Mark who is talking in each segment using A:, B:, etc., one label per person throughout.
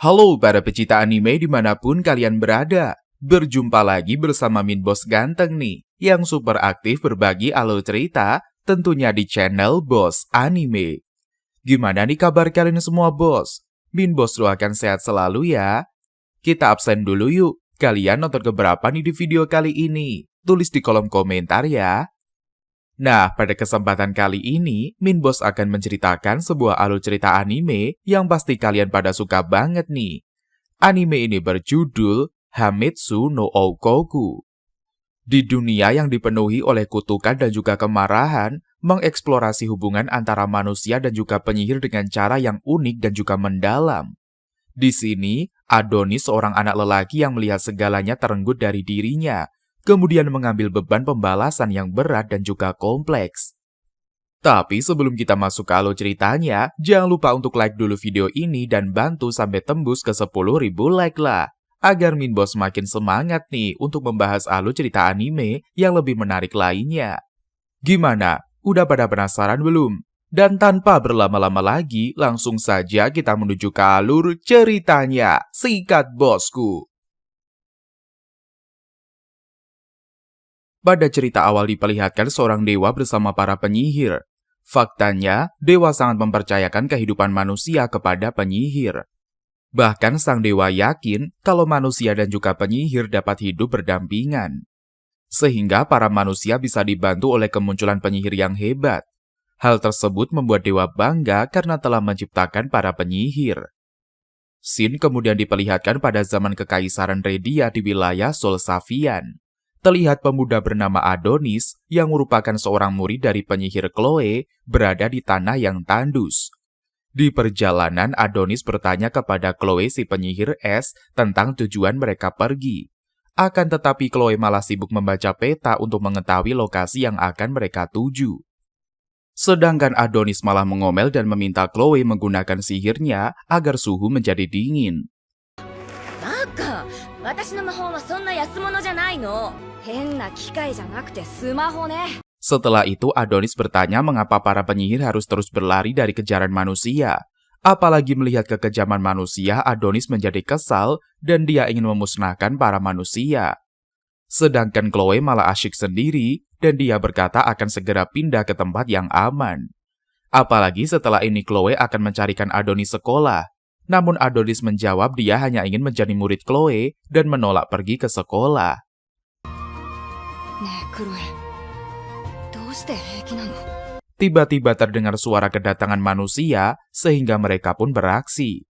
A: Halo para pecinta anime dimanapun kalian berada. Berjumpa lagi bersama Min Bos Ganteng nih, yang super aktif berbagi alur cerita, tentunya di channel Bos Anime. Gimana nih kabar kalian semua bos? Min Bos doakan sehat selalu ya. Kita absen dulu yuk, kalian nonton keberapa nih di video kali ini? Tulis di kolom komentar ya. Nah, pada kesempatan kali ini, Min Bos akan menceritakan sebuah alur cerita anime yang pasti kalian pada suka banget nih. Anime ini berjudul Hamitsu no Oukoku. Di dunia yang dipenuhi oleh kutukan dan juga kemarahan, mengeksplorasi hubungan antara manusia dan juga penyihir dengan cara yang unik dan juga mendalam. Di sini, Adonis seorang anak lelaki yang melihat segalanya terenggut dari dirinya, kemudian mengambil beban pembalasan yang berat dan juga kompleks. Tapi sebelum kita masuk ke alur ceritanya, jangan lupa untuk like dulu video ini dan bantu sampai tembus ke 10.000 like lah, agar Min Bos makin semangat nih untuk membahas alur cerita anime yang lebih menarik lainnya. Gimana? Udah pada penasaran belum? Dan tanpa berlama-lama lagi, langsung saja kita menuju ke alur ceritanya. Sikat bosku! Pada cerita awal diperlihatkan seorang dewa bersama para penyihir. Faktanya, dewa sangat mempercayakan kehidupan manusia kepada penyihir. Bahkan sang dewa yakin kalau manusia dan juga penyihir dapat hidup berdampingan. Sehingga para manusia bisa dibantu oleh kemunculan penyihir yang hebat. Hal tersebut membuat dewa bangga karena telah menciptakan para penyihir. Scene kemudian diperlihatkan pada zaman Kekaisaran Redia di wilayah Solsavian. Terlihat pemuda bernama Adonis yang merupakan seorang murid dari penyihir Chloe berada di tanah yang tandus. Di perjalanan, Adonis bertanya kepada Chloe si penyihir es tentang tujuan mereka pergi. Akan tetapi Chloe malah sibuk membaca peta untuk mengetahui lokasi yang akan mereka tuju. Sedangkan Adonis malah mengomel dan meminta Chloe menggunakan sihirnya agar suhu menjadi dingin. Setelah itu, Adonis bertanya mengapa para penyihir harus terus berlari dari kejaran manusia. Apalagi melihat kekejaman manusia, Adonis menjadi kesal dan dia ingin memusnahkan para manusia. Sedangkan Chloe malah asyik sendiri dan dia berkata akan segera pindah ke tempat yang aman. Apalagi setelah ini Chloe akan mencarikan Adonis sekolah. Namun Adonis menjawab dia hanya ingin menjadi murid Chloe dan menolak pergi ke sekolah. Tiba-tiba terdengar suara kedatangan manusia sehingga mereka pun beraksi.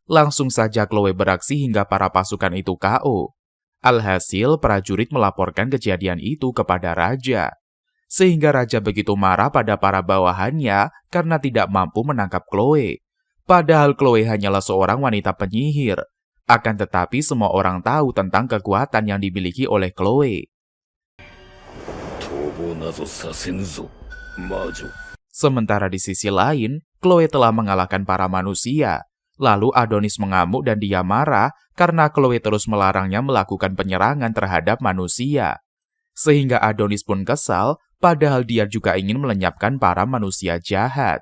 A: Langsung saja Chloe beraksi hingga para pasukan itu KO. Alhasil prajurit melaporkan kejadian itu kepada raja. Sehingga raja begitu marah pada para bawahannya karena tidak mampu menangkap Chloe. Padahal Chloe hanyalah seorang wanita penyihir. Akan tetapi semua orang tahu tentang kekuatan yang dimiliki oleh Chloe. Sementara di sisi lain, Chloe telah mengalahkan para manusia. Lalu Adonis mengamuk dan dia marah karena Chloe terus melarangnya melakukan penyerangan terhadap manusia. Sehingga Adonis pun kesal, padahal dia juga ingin melenyapkan para manusia jahat.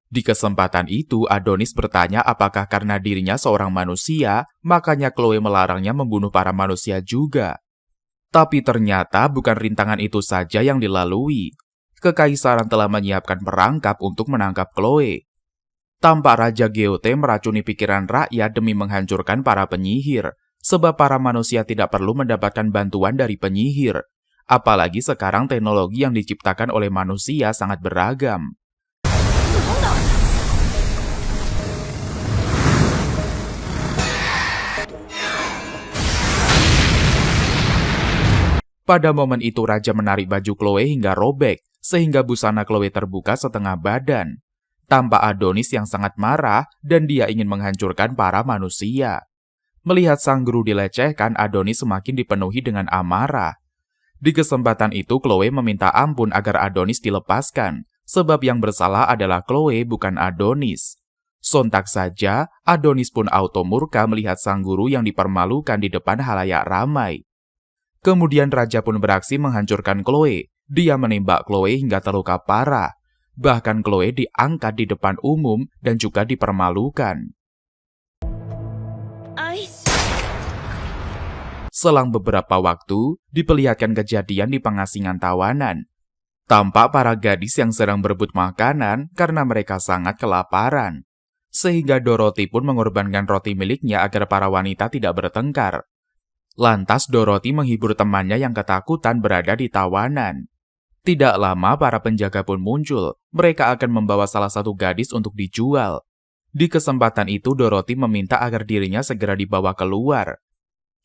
A: Di kesempatan itu, Adonis bertanya apakah karena dirinya seorang manusia, makanya Chloe melarangnya membunuh para manusia juga. Tapi ternyata bukan rintangan itu saja yang dilalui. Kekaisaran telah menyiapkan perangkap untuk menangkap Chloe. Tampak Raja Goethe meracuni pikiran rakyat demi menghancurkan para penyihir, sebab para manusia tidak perlu mendapatkan bantuan dari penyihir. Apalagi sekarang teknologi yang diciptakan oleh manusia sangat beragam. Pada momen itu Raja menarik baju Chloe hingga robek, sehingga busana Chloe terbuka setengah badan. Tampak Adonis yang sangat marah dan dia ingin menghancurkan para manusia. Melihat sang guru dilecehkan, Adonis semakin dipenuhi dengan amarah. Di kesempatan itu Chloe meminta ampun agar Adonis dilepaskan, sebab yang bersalah adalah Chloe bukan Adonis. Sontak saja, Adonis pun auto murka melihat sang guru yang dipermalukan di depan halayak ramai. Kemudian Raja pun beraksi menghancurkan Chloe, Dia menembak Chloe hingga terluka parah. Bahkan Chloe diangkat di depan umum dan juga dipermalukan. Selang beberapa waktu, diperlihatkan kejadian di pengasingan tawanan. Tampak para gadis yang sedang berebut makanan karena mereka sangat kelaparan. Sehingga Dorothy pun mengorbankan roti miliknya agar para wanita tidak bertengkar. Lantas Dorothy menghibur temannya yang ketakutan berada di tawanan. Tidak lama para penjaga pun muncul. Mereka akan membawa salah satu gadis untuk dijual. Di kesempatan itu Dorothy meminta agar dirinya segera dibawa keluar.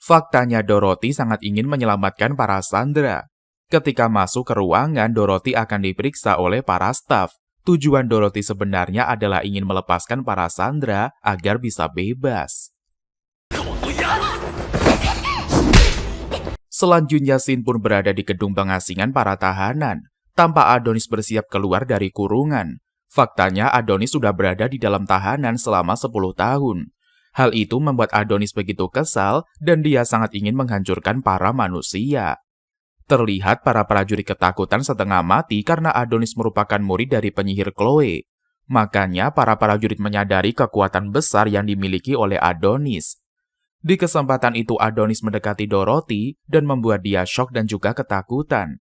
A: Faktanya Dorothy sangat ingin menyelamatkan para sandera. Ketika masuk ke ruangan, Dorothy akan diperiksa oleh para staf. Tujuan Dorothy sebenarnya adalah ingin melepaskan para sandera agar bisa bebas. Selanjutnya Shin pun berada di gedung pengasingan para tahanan. Tampak Adonis bersiap keluar dari kurungan. Faktanya Adonis sudah berada di dalam tahanan selama 10 tahun. Hal itu membuat Adonis begitu kesal dan dia sangat ingin menghancurkan para manusia. Terlihat para prajurit ketakutan setengah mati karena Adonis merupakan murid dari penyihir Chloe. Makanya para prajurit menyadari kekuatan besar yang dimiliki oleh Adonis. Di kesempatan itu Adonis mendekati Dorothy dan membuat dia syok dan juga ketakutan.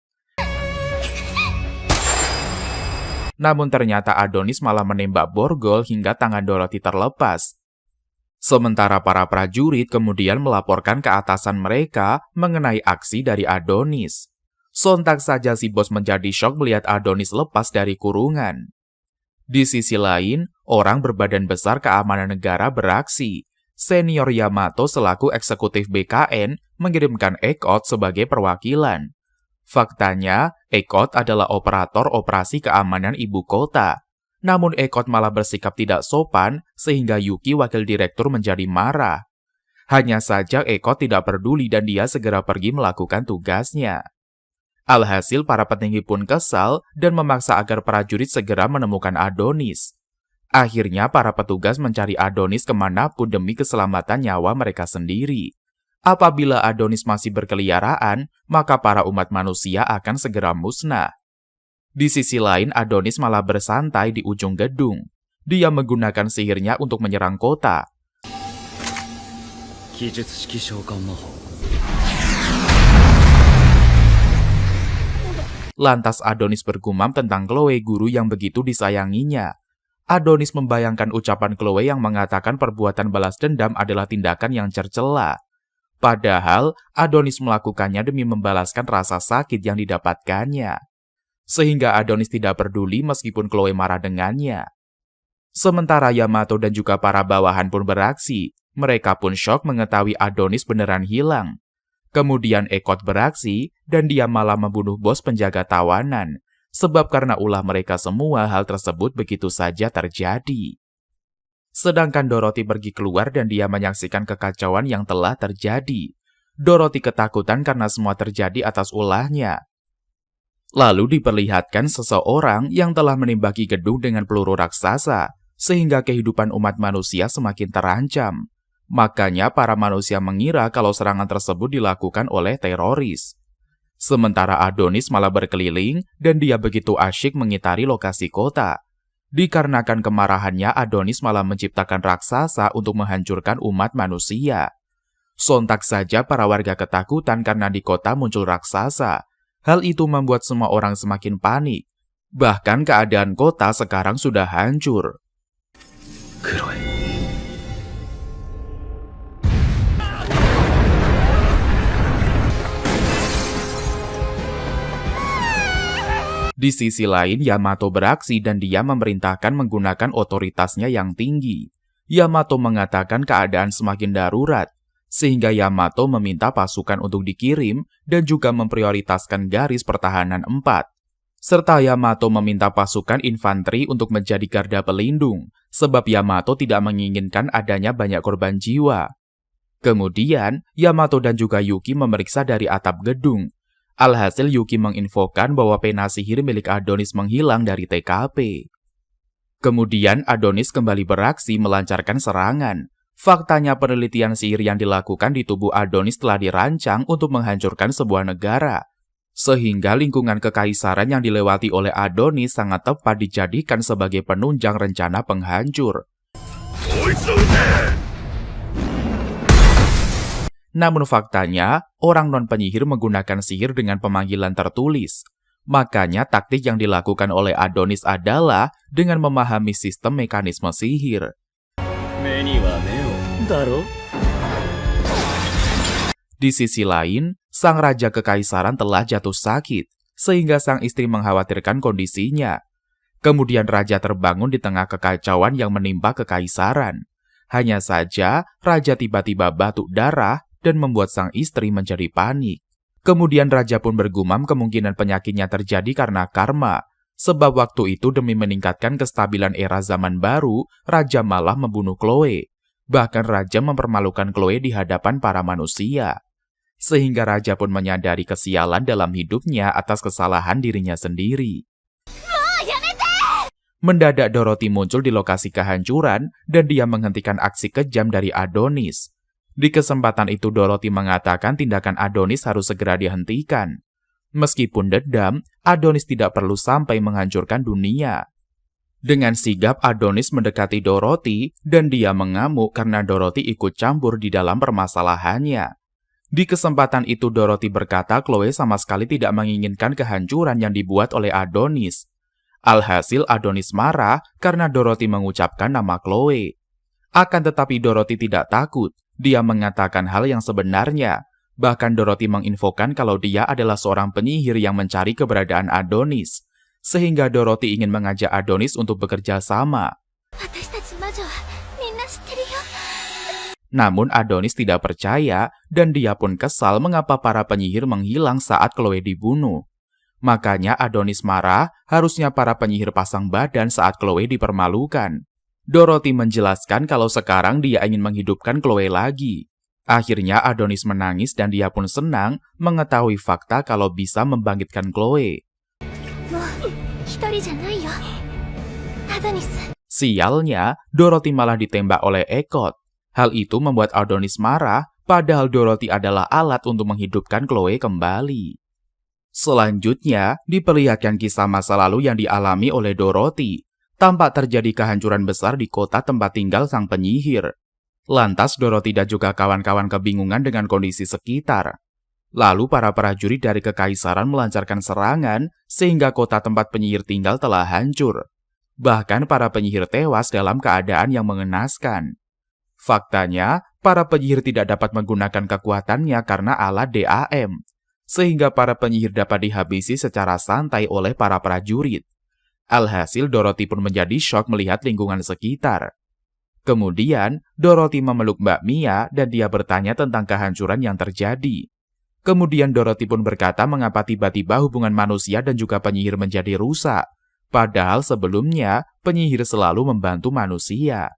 A: Namun ternyata Adonis malah menembak borgol hingga tangan Dorothy terlepas. Sementara para prajurit kemudian melaporkan ke atasan mereka mengenai aksi dari Adonis. Sontak saja si bos menjadi syok melihat Adonis lepas dari kurungan. Di sisi lain, orang berbadan besar keamanan negara beraksi. Senior Yamato selaku eksekutif BKN mengirimkan Ekot sebagai perwakilan. Faktanya, Ekot adalah operator operasi keamanan ibu kota. Namun Ekot malah bersikap tidak sopan sehingga Yuki wakil direktur menjadi marah. Hanya saja Ekot tidak peduli dan dia segera pergi melakukan tugasnya. Alhasil para petinggi pun kesal dan memaksa agar prajurit segera menemukan Adonis. Akhirnya para petugas mencari Adonis kemanapun demi keselamatan nyawa mereka sendiri. Apabila Adonis masih berkeliaran, maka para umat manusia akan segera musnah. Di sisi lain, Adonis malah bersantai di ujung gedung. Dia menggunakan sihirnya untuk menyerang kota. Lantas Adonis bergumam tentang Chloe, guru yang begitu disayanginya. Adonis membayangkan ucapan Chloe yang mengatakan perbuatan balas dendam adalah tindakan yang tercela. Padahal, Adonis melakukannya demi membalaskan rasa sakit yang didapatkannya. Sehingga Adonis tidak peduli meskipun Chloe marah dengannya. Sementara Yamato dan juga para bawahan pun beraksi. Mereka pun syok mengetahui Adonis beneran hilang. Kemudian Ekot beraksi dan dia malah membunuh bos penjaga tawanan. Sebab karena ulah mereka semua hal tersebut begitu saja terjadi. Sedangkan Dorothy pergi keluar dan dia menyaksikan kekacauan yang telah terjadi. Dorothy ketakutan karena semua terjadi atas ulahnya. Lalu diperlihatkan seseorang yang telah menembaki gedung dengan peluru raksasa, sehingga kehidupan umat manusia semakin terancam. Makanya para manusia mengira kalau serangan tersebut dilakukan oleh teroris. Sementara Adonis malah berkeliling dan dia begitu asyik mengitari lokasi kota. Dikarenakan kemarahannya, Adonis malah menciptakan raksasa untuk menghancurkan umat manusia. Sontak saja para warga ketakutan karena di kota muncul raksasa. Hal itu membuat semua orang semakin panik. Bahkan keadaan kota sekarang sudah hancur. Di sisi lain, Yamato beraksi dan dia memerintahkan menggunakan otoritasnya yang tinggi. Yamato mengatakan keadaan semakin darurat. Sehingga Yamato meminta pasukan untuk dikirim dan juga memprioritaskan garis pertahanan 4. Serta Yamato meminta pasukan infanteri untuk menjadi garda pelindung, sebab Yamato tidak menginginkan adanya banyak korban jiwa. Kemudian, Yamato dan juga Yuki memeriksa dari atap gedung. Alhasil Yuki menginfokan bahwa pena sihir milik Adonis menghilang dari TKP. Kemudian Adonis kembali beraksi melancarkan serangan. Faktanya penelitian sihir yang dilakukan di tubuh Adonis telah dirancang untuk menghancurkan sebuah negara. Sehingga lingkungan kekaisaran yang dilewati oleh Adonis sangat tepat dijadikan sebagai penunjang rencana penghancur. Namun faktanya, orang non-penyihir menggunakan sihir dengan pemanggilan tertulis. Makanya taktik yang dilakukan oleh Adonis adalah dengan memahami sistem mekanisme sihir. Di sisi lain, sang raja kekaisaran telah jatuh sakit, sehingga sang istri mengkhawatirkan kondisinya. Kemudian raja terbangun di tengah kekacauan yang menimpa kekaisaran. Hanya saja, raja tiba-tiba batuk darah dan membuat sang istri menjadi panik. Kemudian raja pun bergumam kemungkinan penyakitnya terjadi karena karma. Sebab waktu itu demi meningkatkan kestabilan era zaman baru, raja malah membunuh Chloe. Bahkan raja mempermalukan Chloe di hadapan para manusia. Sehingga raja pun menyadari kesialan dalam hidupnya atas kesalahan dirinya sendiri. Mendadak Dorothy muncul di lokasi kehancuran dan dia menghentikan aksi kejam dari Adonis. Di kesempatan itu Dorothy mengatakan tindakan Adonis harus segera dihentikan. Meskipun dendam, Adonis tidak perlu sampai menghancurkan dunia. Dengan sigap Adonis mendekati Dorothy dan dia mengamuk karena Dorothy ikut campur di dalam permasalahannya. Di kesempatan itu Dorothy berkata Chloe sama sekali tidak menginginkan kehancuran yang dibuat oleh Adonis. Alhasil Adonis marah karena Dorothy mengucapkan nama Chloe. Akan tetapi Dorothy tidak takut. Dia mengatakan hal yang sebenarnya. Bahkan Dorothy menginfokan kalau dia adalah seorang penyihir yang mencari keberadaan Adonis. Sehingga Dorothy ingin mengajak Adonis untuk bekerja sama. Namun Adonis tidak percaya dan dia pun kesal mengapa para penyihir menghilang saat Chloe dibunuh. Makanya Adonis marah, harusnya para penyihir pasang badan saat Chloe dipermalukan. Dorothy menjelaskan kalau sekarang dia ingin menghidupkan Chloe lagi. Akhirnya Adonis menangis dan dia pun senang mengetahui fakta kalau bisa membangkitkan Chloe. Sialnya, Dorothy malah ditembak oleh Ekot. Hal itu membuat Adonis marah, padahal Dorothy adalah alat untuk menghidupkan Chloe kembali. Selanjutnya, diperlihatkan kisah masa lalu yang dialami oleh Dorothy. Tampak terjadi kehancuran besar di kota tempat tinggal sang penyihir. Lantas Dorothy dan juga kawan-kawan kebingungan dengan kondisi sekitar. Lalu para prajurit dari kekaisaran melancarkan serangan sehingga kota tempat penyihir tinggal telah hancur. Bahkan para penyihir tewas dalam keadaan yang mengenaskan. Faktanya, para penyihir tidak dapat menggunakan kekuatannya karena alat DAM. Sehingga para penyihir dapat dihabisi secara santai oleh para prajurit. Alhasil Dorothy pun menjadi syok melihat lingkungan sekitar. Kemudian, Dorothy memeluk Mbak Mia dan dia bertanya tentang kehancuran yang terjadi. Kemudian Dorothy pun berkata mengapa tiba-tiba hubungan manusia dan juga penyihir menjadi rusak. Padahal sebelumnya, penyihir selalu membantu manusia.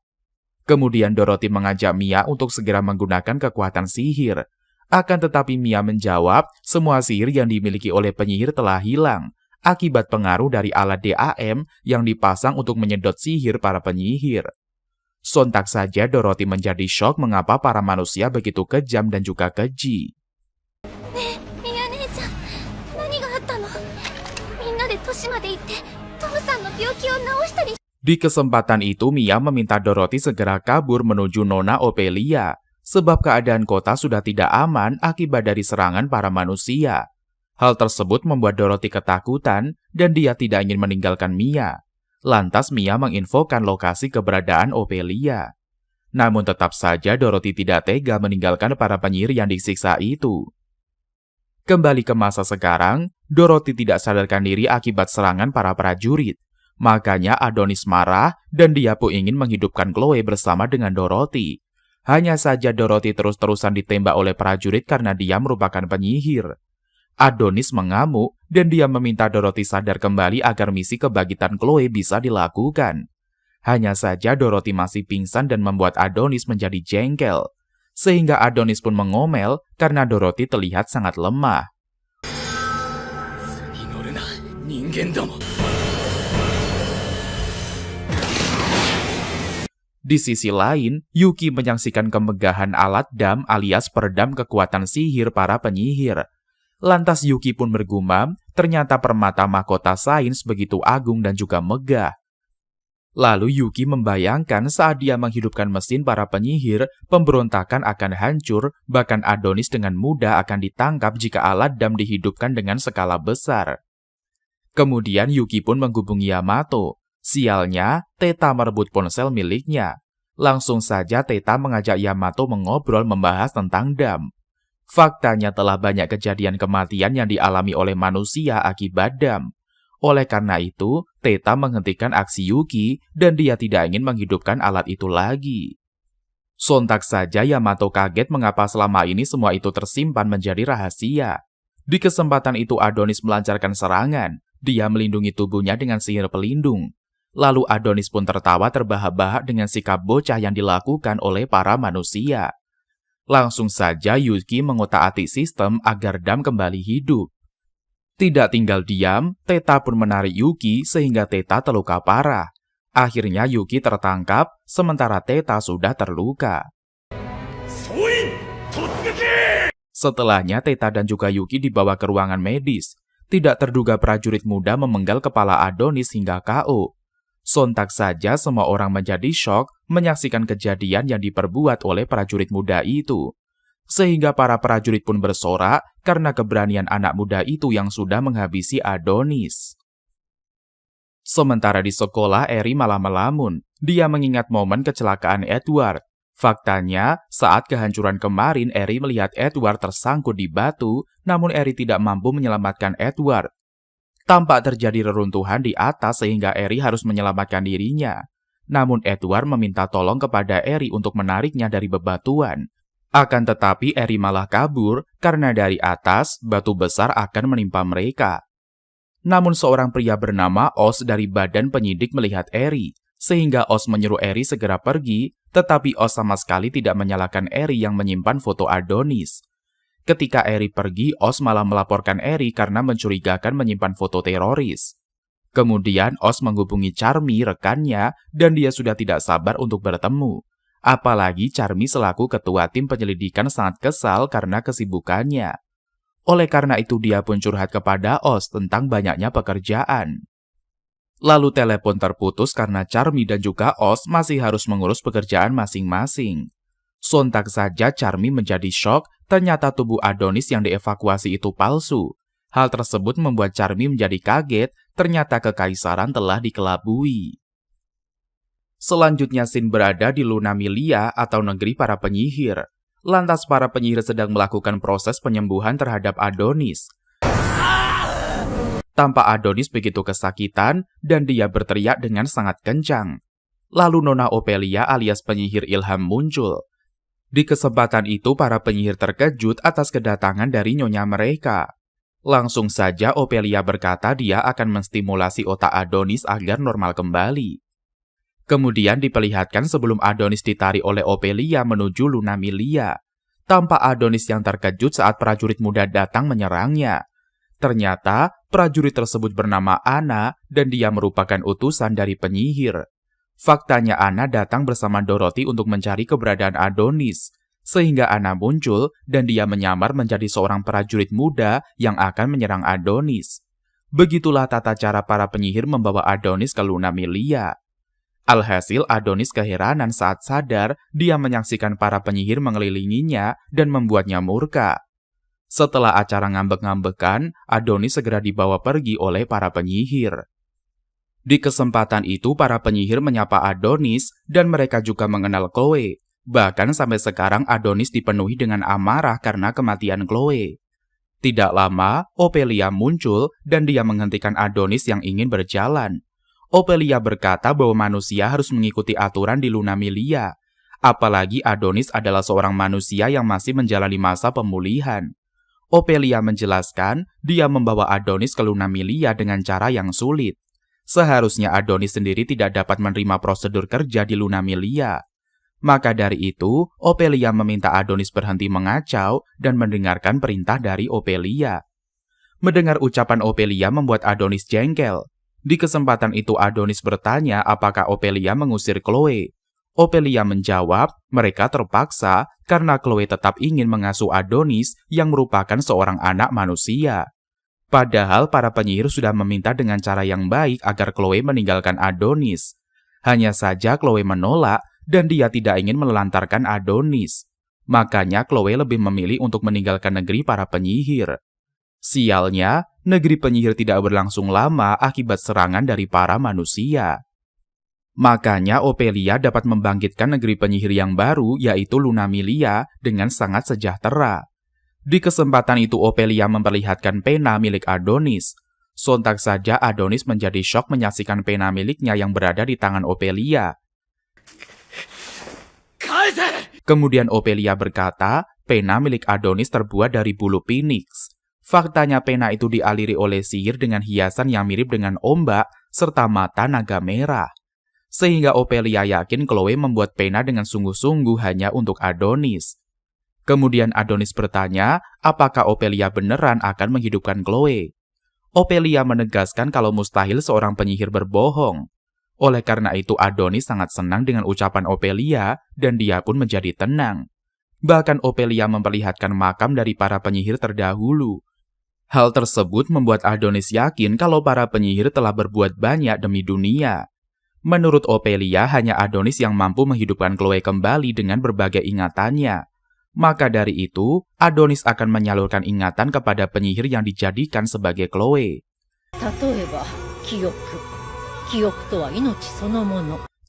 A: Kemudian Dorothy mengajak Mia untuk segera menggunakan kekuatan sihir. Akan tetapi Mia menjawab, semua sihir yang dimiliki oleh penyihir telah hilang. Akibat pengaruh dari alat DAM yang dipasang untuk menyedot sihir para penyihir. Sontak saja Dorothy menjadi syok mengapa para manusia begitu kejam dan juga keji. Di kesempatan itu Mia meminta Dorothy segera kabur menuju Nona Ophelia, sebab keadaan kota sudah tidak aman akibat dari serangan para manusia. Hal tersebut membuat Dorothy ketakutan dan dia tidak ingin meninggalkan Mia. Lantas Mia menginfokan lokasi keberadaan Ophelia. Namun tetap saja Dorothy tidak tega meninggalkan para penyihir yang disiksa itu. Kembali ke masa sekarang, Dorothy tidak sadarkan diri akibat serangan para prajurit. Makanya Adonis marah dan dia pun ingin menghidupkan Chloe bersama dengan Dorothy. Hanya saja Dorothy terus-terusan ditembak oleh prajurit karena dia merupakan penyihir. Adonis mengamuk dan dia meminta Dorothy sadar kembali agar misi kebangkitan Chloe bisa dilakukan. Hanya saja Dorothy masih pingsan dan membuat Adonis menjadi jengkel. Sehingga Adonis pun mengomel karena Dorothy terlihat sangat lemah. Di sisi lain, Yuki menyaksikan kemegahan alat dam alias peredam kekuatan sihir para penyihir. Lantas Yuki pun bergumam, ternyata permata mahkota sains begitu agung dan juga megah. Lalu Yuki membayangkan saat dia menghidupkan mesin para penyihir, pemberontakan akan hancur, bahkan Adonis dengan mudah akan ditangkap jika alat dam dihidupkan dengan skala besar. Kemudian Yuki pun menghubungi Yamato. Sialnya, Theta merebut ponsel miliknya. Langsung saja Theta mengajak Yamato mengobrol membahas tentang dam. Faktanya telah banyak kejadian kematian yang dialami oleh manusia akibat dam. Oleh karena itu, Theta menghentikan aksi Yuki dan dia tidak ingin menghidupkan alat itu lagi. Sontak saja Yamato kaget mengapa selama ini semua itu tersimpan menjadi rahasia. Di kesempatan itu Adonis melancarkan serangan. Dia melindungi tubuhnya dengan sihir pelindung. Lalu Adonis pun tertawa terbahak-bahak dengan sikap bocah yang dilakukan oleh para manusia. Langsung saja Yuki mengotak-atik sistem agar dam kembali hidup. Tidak tinggal diam, Theta pun menarik Yuki sehingga Theta terluka parah. Akhirnya Yuki tertangkap, sementara Theta sudah terluka. Setelahnya Theta dan juga Yuki dibawa ke ruangan medis. Tidak terduga prajurit muda memenggal kepala Adonis hingga KO. Sontak saja semua orang menjadi syok menyaksikan kejadian yang diperbuat oleh prajurit muda itu. Sehingga para prajurit pun bersorak karena keberanian anak muda itu yang sudah menghabisi Adonis. Sementara di sekolah, Eri malah melamun. Dia mengingat momen kecelakaan Edward. Faktanya, saat kehancuran kemarin, Eri melihat Edward tersangkut di batu, namun Eri tidak mampu menyelamatkan Edward. Tampak terjadi reruntuhan di atas sehingga Eri harus menyelamatkan dirinya. Namun Edward meminta tolong kepada Eri untuk menariknya dari bebatuan. Akan tetapi Eri malah kabur karena dari atas batu besar akan menimpa mereka. Namun seorang pria bernama Oz dari badan penyidik melihat Eri, sehingga Oz menyuruh Eri segera pergi, tetapi Oz sama sekali tidak menyalahkan Eri yang menyimpan foto Adonis. Ketika Eri pergi, Oz malah melaporkan Eri karena mencurigakan menyimpan foto teroris. Kemudian Oz menghubungi Charmy, rekannya, dan dia sudah tidak sabar untuk bertemu. Apalagi Charmy selaku ketua tim penyelidikan sangat kesal karena kesibukannya. Oleh karena itu dia pun curhat kepada Oz tentang banyaknya pekerjaan. Lalu telepon terputus karena Charmy dan juga Oz masih harus mengurus pekerjaan masing-masing. Sontak saja Charmy menjadi syok, ternyata tubuh Adonis yang dievakuasi itu palsu. Hal tersebut membuat Charmy menjadi kaget, ternyata kekaisaran telah dikelabui. Selanjutnya scene berada di Lunamilia atau negeri para penyihir. Lantas para penyihir sedang melakukan proses penyembuhan terhadap Adonis. Tampak Adonis begitu kesakitan dan dia berteriak dengan sangat kencang. Lalu Nona Ophelia alias penyihir ilham muncul. Di kesempatan itu para penyihir terkejut atas kedatangan dari nyonya mereka. Langsung saja Ophelia berkata dia akan menstimulasi otak Adonis agar normal kembali. Kemudian diperlihatkan sebelum Adonis ditarik oleh Ophelia menuju Lunamilia. Tampak Adonis yang terkejut saat prajurit muda datang menyerangnya. Ternyata prajurit tersebut bernama Anna dan dia merupakan utusan dari penyihir. Faktanya Anna datang bersama Dorothy untuk mencari keberadaan Adonis. Sehingga Anna muncul dan dia menyamar menjadi seorang prajurit muda yang akan menyerang Adonis. Begitulah tata cara para penyihir membawa Adonis ke Lunamilia. Alhasil Adonis keheranan saat sadar dia menyaksikan para penyihir mengelilinginya dan membuatnya murka. Setelah acara ngambek-ngambekan, Adonis segera dibawa pergi oleh para penyihir. Di kesempatan itu para penyihir menyapa Adonis dan mereka juga mengenal Chloe. Bahkan sampai sekarang Adonis dipenuhi dengan amarah karena kematian Chloe. Tidak lama, Ophelia muncul dan dia menghentikan Adonis yang ingin berjalan. Ophelia berkata bahwa manusia harus mengikuti aturan di Lunamilia. Apalagi Adonis adalah seorang manusia yang masih menjalani masa pemulihan. Ophelia menjelaskan dia membawa Adonis ke Lunamilia dengan cara yang sulit. Seharusnya Adonis sendiri tidak dapat menerima prosedur kerja di Lunamilia. Maka dari itu, Ophelia meminta Adonis berhenti mengacau dan mendengarkan perintah dari Ophelia. Mendengar ucapan Ophelia membuat Adonis jengkel. Di kesempatan itu Adonis bertanya apakah Ophelia mengusir Chloe. Ophelia menjawab, mereka terpaksa karena Chloe tetap ingin mengasuh Adonis yang merupakan seorang anak manusia. Padahal para penyihir sudah meminta dengan cara yang baik agar Chloe meninggalkan Adonis. Hanya saja Chloe menolak dan dia tidak ingin menelantarkan Adonis. Makanya Chloe lebih memilih untuk meninggalkan negeri para penyihir. Sialnya, negeri penyihir tidak berlangsung lama akibat serangan dari para manusia. Makanya Ophelia dapat membangkitkan negeri penyihir yang baru, yaitu Lunamilia, dengan sangat sejahtera. Di kesempatan itu Ophelia memperlihatkan pena milik Adonis. Sontak saja Adonis menjadi syok menyaksikan pena miliknya yang berada di tangan Ophelia. Kemudian Ophelia berkata, pena milik Adonis terbuat dari bulu phoenix. Faktanya pena itu dialiri oleh sihir dengan hiasan yang mirip dengan ombak serta mata naga merah. Sehingga Ophelia yakin Chloe membuat pena dengan sungguh-sungguh hanya untuk Adonis. Kemudian Adonis bertanya, apakah Ophelia beneran akan menghidupkan Chloe? Ophelia menegaskan kalau mustahil seorang penyihir berbohong. Oleh karena itu Adonis sangat senang dengan ucapan Ophelia dan dia pun menjadi tenang. Bahkan Ophelia memperlihatkan makam dari para penyihir terdahulu. Hal tersebut membuat Adonis yakin kalau para penyihir telah berbuat banyak demi dunia. Menurut Ophelia, hanya Adonis yang mampu menghidupkan Chloe kembali dengan berbagai ingatannya. Maka dari itu, Adonis akan menyalurkan ingatan kepada penyihir yang dijadikan sebagai Chloe.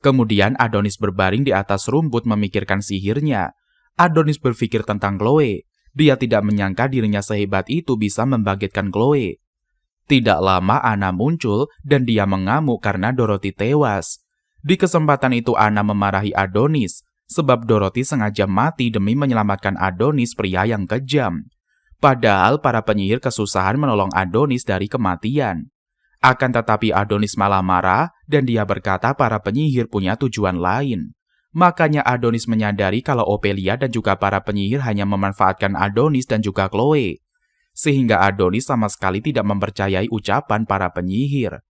A: Kemudian Adonis berbaring di atas rumput memikirkan sihirnya. Adonis berpikir tentang Chloe. Dia tidak menyangka dirinya sehebat itu bisa membangkitkan Chloe. Tidak lama Anna muncul dan dia mengamuk karena Dorothy tewas. Di kesempatan itu Anna memarahi Adonis, sebab Dorothy sengaja mati demi menyelamatkan Adonis, pria yang kejam. Padahal para penyihir kesusahan menolong Adonis dari kematian. Akan tetapi Adonis malah marah dan dia berkata para penyihir punya tujuan lain. Makanya Adonis menyadari kalau Ophelia dan juga para penyihir hanya memanfaatkan Adonis dan juga Chloe. Sehingga Adonis sama sekali tidak mempercayai ucapan para penyihir.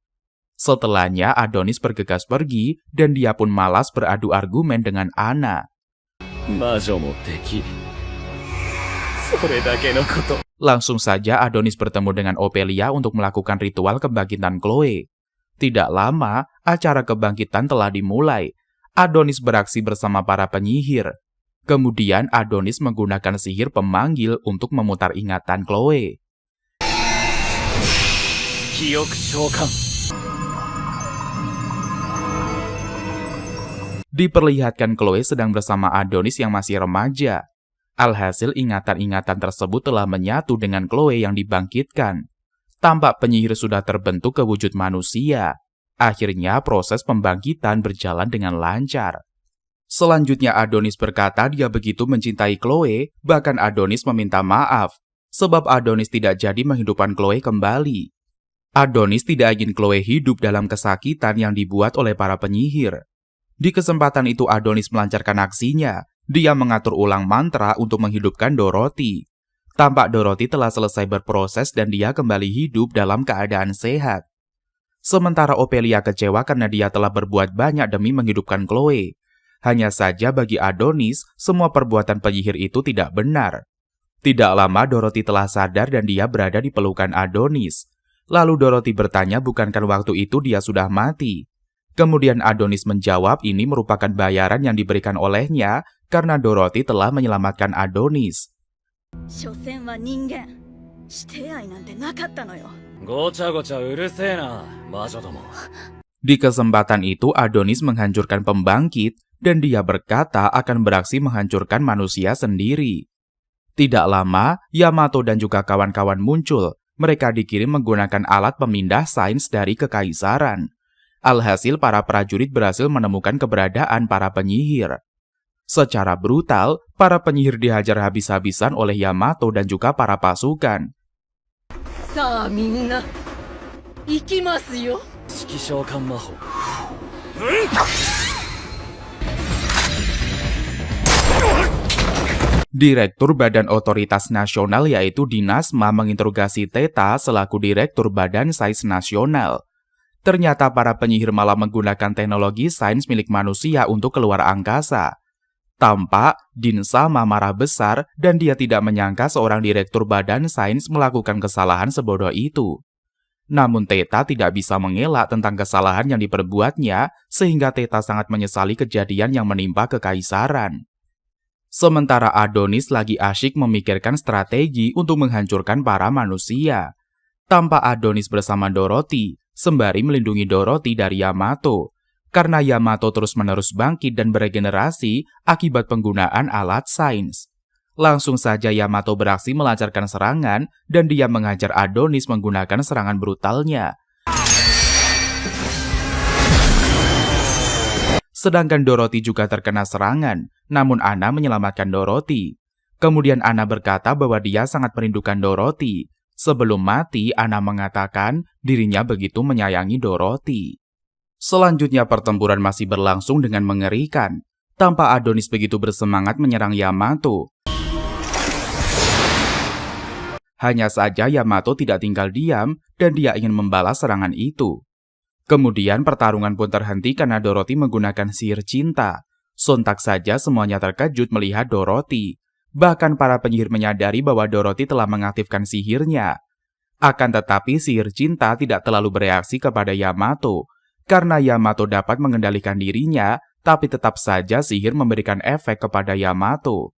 A: Setelahnya Adonis bergegas pergi dan dia pun malas beradu argumen dengan Anna. Langsung saja Adonis bertemu dengan Ophelia untuk melakukan ritual kebangkitan Chloe. Tidak lama, acara kebangkitan telah dimulai. Adonis beraksi bersama para penyihir. Kemudian Adonis menggunakan sihir pemanggil untuk memutar ingatan Chloe. Diperlihatkan Chloe sedang bersama Adonis yang masih remaja. Alhasil ingatan-ingatan tersebut telah menyatu dengan Chloe yang dibangkitkan. Tampak penyihir sudah terbentuk ke wujud manusia. Akhirnya proses pembangkitan berjalan dengan lancar. Selanjutnya Adonis berkata dia begitu mencintai Chloe, bahkan Adonis meminta maaf, sebab Adonis tidak jadi menghidupkan Chloe kembali. Adonis tidak ingin Chloe hidup dalam kesakitan yang dibuat oleh para penyihir. Di kesempatan itu Adonis melancarkan aksinya, dia mengatur ulang mantra untuk menghidupkan Dorothy. Tampak Dorothy telah selesai berproses dan dia kembali hidup dalam keadaan sehat. Sementara Ophelia kecewa karena dia telah berbuat banyak demi menghidupkan Chloe. Hanya saja bagi Adonis, semua perbuatan penyihir itu tidak benar. Tidak lama Dorothy telah sadar dan dia berada di pelukan Adonis. Lalu Dorothy bertanya bukankah waktu itu dia sudah mati. Kemudian Adonis menjawab ini merupakan bayaran yang diberikan olehnya karena Dorothy telah menyelamatkan Adonis. Di kesempatan itu Adonis menghancurkan pembangkit dan dia berkata akan beraksi menghancurkan manusia sendiri. Tidak lama, Yamato dan juga kawan-kawan muncul. Mereka dikirim menggunakan alat pemindah sains dari kekaisaran. Alhasil para prajurit berhasil menemukan keberadaan para penyihir. Secara brutal, para penyihir dihajar habis-habisan oleh Yamato dan juga para pasukan. Direktur Badan Otoritas Nasional yaitu Dinasma menginterogasi Theta selaku Direktur Badan Sains Nasional. Ternyata para penyihir malah menggunakan teknologi sains milik manusia untuk keluar angkasa. Tampak Din Sama marah besar dan dia tidak menyangka seorang direktur badan sains melakukan kesalahan sebodoh itu. Namun Theta tidak bisa mengelak tentang kesalahan yang diperbuatnya sehingga Theta sangat menyesali kejadian yang menimpa kekaisaran. Sementara Adonis lagi asyik memikirkan strategi untuk menghancurkan para manusia. Tampak Adonis bersama Dorothy sembari melindungi Dorothy dari Yamato. Karena Yamato terus-menerus bangkit dan beregenerasi akibat penggunaan alat sains. Langsung saja Yamato beraksi melancarkan serangan dan dia menghajar Adonis menggunakan serangan brutalnya. Sedangkan Dorothy juga terkena serangan, namun Anna menyelamatkan Dorothy. Kemudian Anna berkata bahwa dia sangat merindukan Dorothy. Sebelum mati, Anna mengatakan dirinya begitu menyayangi Dorothy. Selanjutnya pertempuran masih berlangsung dengan mengerikan. Tampak Adonis begitu bersemangat menyerang Yamato. Hanya saja Yamato tidak tinggal diam dan dia ingin membalas serangan itu. Kemudian pertarungan pun terhenti karena Dorothy menggunakan sihir cinta. Sontak saja semuanya terkejut melihat Dorothy. Bahkan para penyihir menyadari bahwa Dorothy telah mengaktifkan sihirnya. Akan tetapi sihir cinta tidak terlalu bereaksi kepada Yamato. Karena Yamato dapat mengendalikan dirinya, tapi tetap saja sihir memberikan efek kepada Yamato.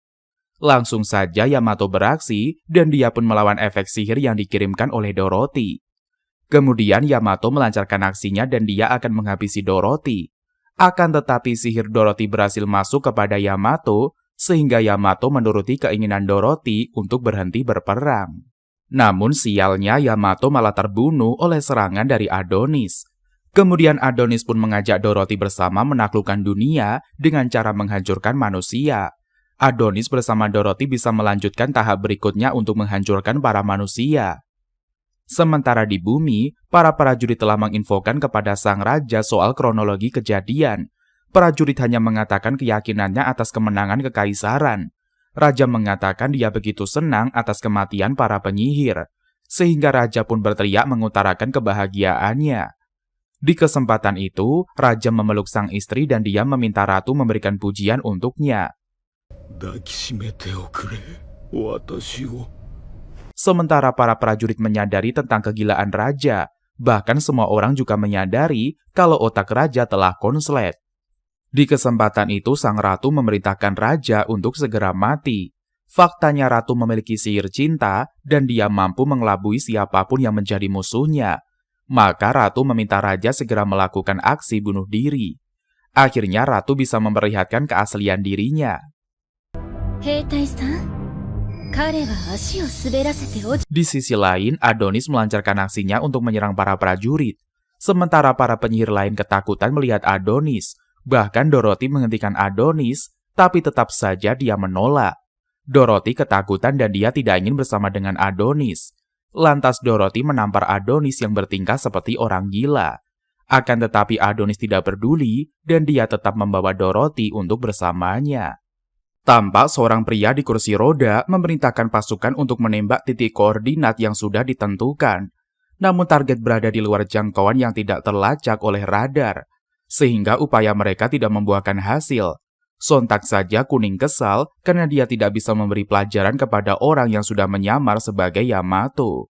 A: Langsung saja Yamato beraksi dan dia pun melawan efek sihir yang dikirimkan oleh Dorothy. Kemudian Yamato melancarkan aksinya dan dia akan menghabisi Dorothy. Akan tetapi sihir Dorothy berhasil masuk kepada Yamato, sehingga Yamato menuruti keinginan Dorothy untuk berhenti berperang. Namun sialnya Yamato malah terbunuh oleh serangan dari Adonis. Kemudian Adonis pun mengajak Dorothy bersama menaklukkan dunia dengan cara menghancurkan manusia. Adonis bersama Dorothy bisa melanjutkan tahap berikutnya untuk menghancurkan para manusia. Sementara di bumi, para prajurit telah menginfokan kepada sang raja soal kronologi kejadian. Prajurit hanya mengatakan keyakinannya atas kemenangan kekaisaran. Raja mengatakan dia begitu senang atas kematian para penyihir, sehingga raja pun berteriak mengutarakan kebahagiaannya. Di kesempatan itu, raja memeluk sang istri dan dia meminta ratu memberikan pujian untuknya. Sementara para prajurit menyadari tentang kegilaan raja, bahkan semua orang juga menyadari kalau otak raja telah konslet. Di kesempatan itu, sang ratu memerintahkan raja untuk segera mati. Faktanya ratu memiliki sihir cinta dan dia mampu mengelabui siapapun yang menjadi musuhnya. Maka ratu meminta raja segera melakukan aksi bunuh diri. Akhirnya ratu bisa memperlihatkan keaslian dirinya. Di sisi lain, Adonis melancarkan aksinya untuk menyerang para prajurit. Sementara para penyihir lain ketakutan melihat Adonis. Bahkan Dorothy menghentikan Adonis, tapi tetap saja dia menolak. Dorothy ketakutan dan dia tidak ingin bersama dengan Adonis. Lantas Dorothy menampar Adonis yang bertingkah seperti orang gila. Akan tetapi Adonis tidak peduli dan dia tetap membawa Dorothy untuk bersamanya. Tampak seorang pria di kursi roda memerintahkan pasukan untuk menembak titik koordinat yang sudah ditentukan. Namun target berada di luar jangkauan yang tidak terlacak oleh radar, sehingga upaya mereka tidak membuahkan hasil. Sontak saja Kuning kesal karena dia tidak bisa memberi pelajaran kepada orang yang sudah menyamar sebagai Yamato.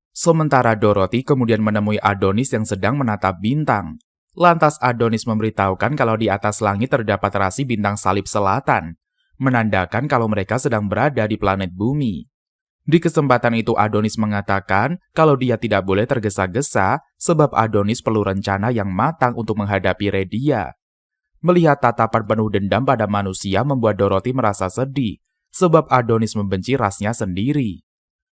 A: Sementara Dorothy kemudian menemui Adonis yang sedang menatap bintang. Lantas Adonis memberitahukan kalau di atas langit terdapat rasi bintang salib selatan, menandakan kalau mereka sedang berada di planet bumi. Di kesempatan itu Adonis mengatakan kalau dia tidak boleh tergesa-gesa sebab Adonis perlu rencana yang matang untuk menghadapi Redia. Melihat tatapan penuh dendam pada manusia membuat Dorothy merasa sedih, sebab Adonis membenci rasnya sendiri.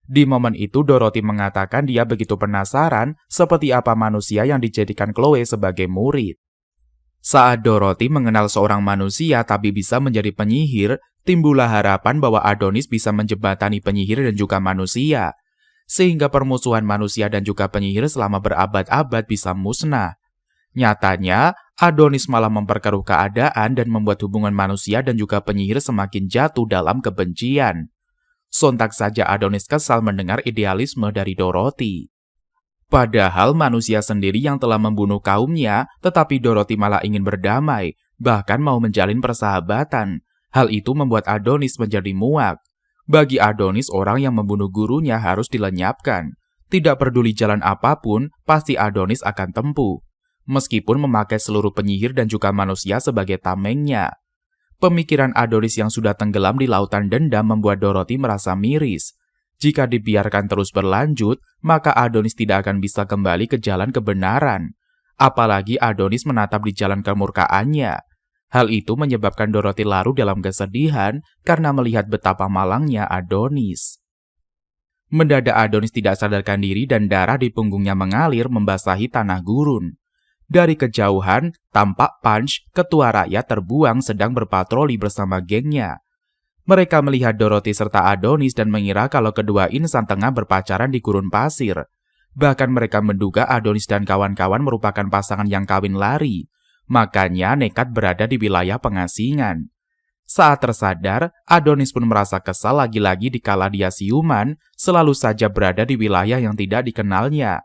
A: Di momen itu Dorothy mengatakan dia begitu penasaran seperti apa manusia yang dijadikan Chloe sebagai murid. Saat Dorothy mengenal seorang manusia tapi bisa menjadi penyihir, timbullah harapan bahwa Adonis bisa menjembatani penyihir dan juga manusia, sehingga permusuhan manusia dan juga penyihir selama berabad-abad bisa musnah. Nyatanya, Adonis malah memperkeruh keadaan dan membuat hubungan manusia dan juga penyihir semakin jatuh dalam kebencian. Sontak saja Adonis kesal mendengar idealisme dari Dorothy. Padahal manusia sendiri yang telah membunuh kaumnya, tetapi Dorothy malah ingin berdamai, bahkan mau menjalin persahabatan. Hal itu membuat Adonis menjadi muak. Bagi Adonis, orang yang membunuh gurunya harus dilenyapkan. Tidak peduli jalan apapun, pasti Adonis akan tempuh. Meskipun memakai seluruh penyihir dan juga manusia sebagai tamengnya. Pemikiran Adonis yang sudah tenggelam di lautan dendam membuat Dorothy merasa miris. Jika dibiarkan terus berlanjut, maka Adonis tidak akan bisa kembali ke jalan kebenaran. Apalagi Adonis menatap di jalan kemurkaannya. Hal itu menyebabkan Dorothy larut dalam kesedihan karena melihat betapa malangnya Adonis. Mendadak Adonis tidak sadarkan diri dan darah di punggungnya mengalir membasahi tanah gurun. Dari kejauhan, tampak Punch, ketua rakyat terbuang sedang berpatroli bersama gengnya. Mereka melihat Dorothy serta Adonis dan mengira kalau kedua insan tengah berpacaran di gurun pasir. Bahkan mereka menduga Adonis dan kawan-kawan merupakan pasangan yang kawin lari. Makanya nekat berada di wilayah pengasingan. Saat tersadar, Adonis pun merasa kesal lagi-lagi dikala dia siuman, selalu saja berada di wilayah yang tidak dikenalnya.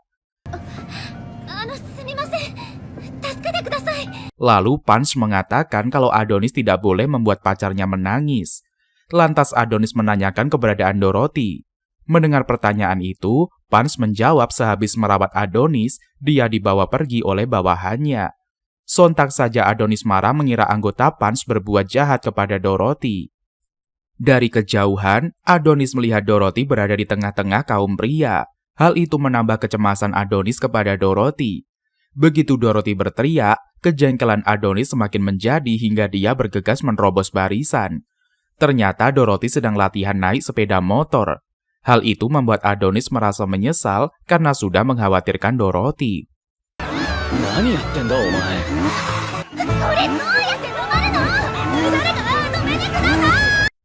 A: Lalu Punch mengatakan kalau Adonis tidak boleh membuat pacarnya menangis. Lantas Adonis menanyakan keberadaan Dorothy. Mendengar pertanyaan itu, Punch menjawab sehabis merawat Adonis, dia dibawa pergi oleh bawahannya. Sontak saja Adonis marah mengira anggota Punch berbuat jahat kepada Dorothy. Dari kejauhan, Adonis melihat Dorothy berada di tengah-tengah kaum pria. Hal itu menambah kecemasan Adonis kepada Dorothy. Begitu Dorothy berteriak, kejengkelan Adonis semakin menjadi hingga dia bergegas menerobos barisan. Ternyata Dorothy sedang latihan naik sepeda motor. Hal itu membuat Adonis merasa menyesal karena sudah mengkhawatirkan Dorothy.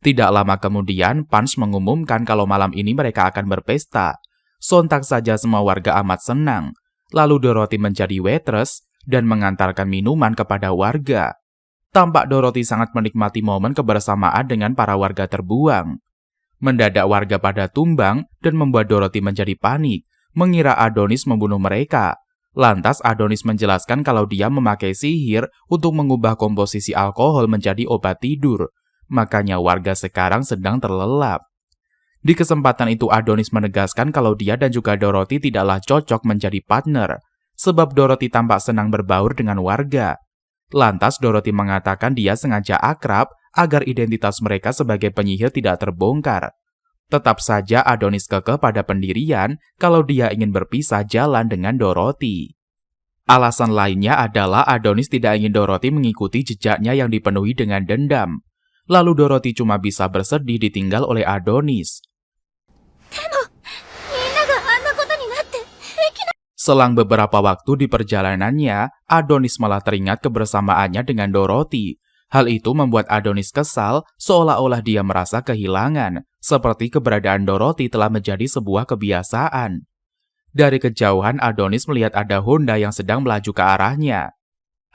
A: Tidak lama kemudian, Punch mengumumkan kalau malam ini mereka akan berpesta. Sontak saja semua warga amat senang. Lalu Dorothy menjadi waitress dan mengantarkan minuman kepada warga. Tampak Dorothy sangat menikmati momen kebersamaan dengan para warga terbuang. Mendadak warga pada tumbang dan membuat Dorothy menjadi panik, mengira Adonis membunuh mereka. Lantas Adonis menjelaskan kalau dia memakai sihir untuk mengubah komposisi alkohol menjadi obat tidur. Makanya warga sekarang sedang terlelap. Di kesempatan itu Adonis menegaskan kalau dia dan juga Dorothy tidaklah cocok menjadi partner, sebab Dorothy tampak senang berbaur dengan warga. Lantas Dorothy mengatakan dia sengaja akrab agar identitas mereka sebagai penyihir tidak terbongkar. Tetap saja Adonis kekeh pada pendirian kalau dia ingin berpisah jalan dengan Dorothy. Alasan lainnya adalah Adonis tidak ingin Dorothy mengikuti jejaknya yang dipenuhi dengan dendam. Lalu Dorothy cuma bisa bersedih ditinggal oleh Adonis. Selang beberapa waktu di perjalanannya, Adonis malah teringat kebersamaannya dengan Dorothy. Hal itu membuat Adonis kesal, seolah-olah dia merasa kehilangan, seperti keberadaan Dorothy telah menjadi sebuah kebiasaan. Dari kejauhan, Adonis melihat ada Honda yang sedang melaju ke arahnya.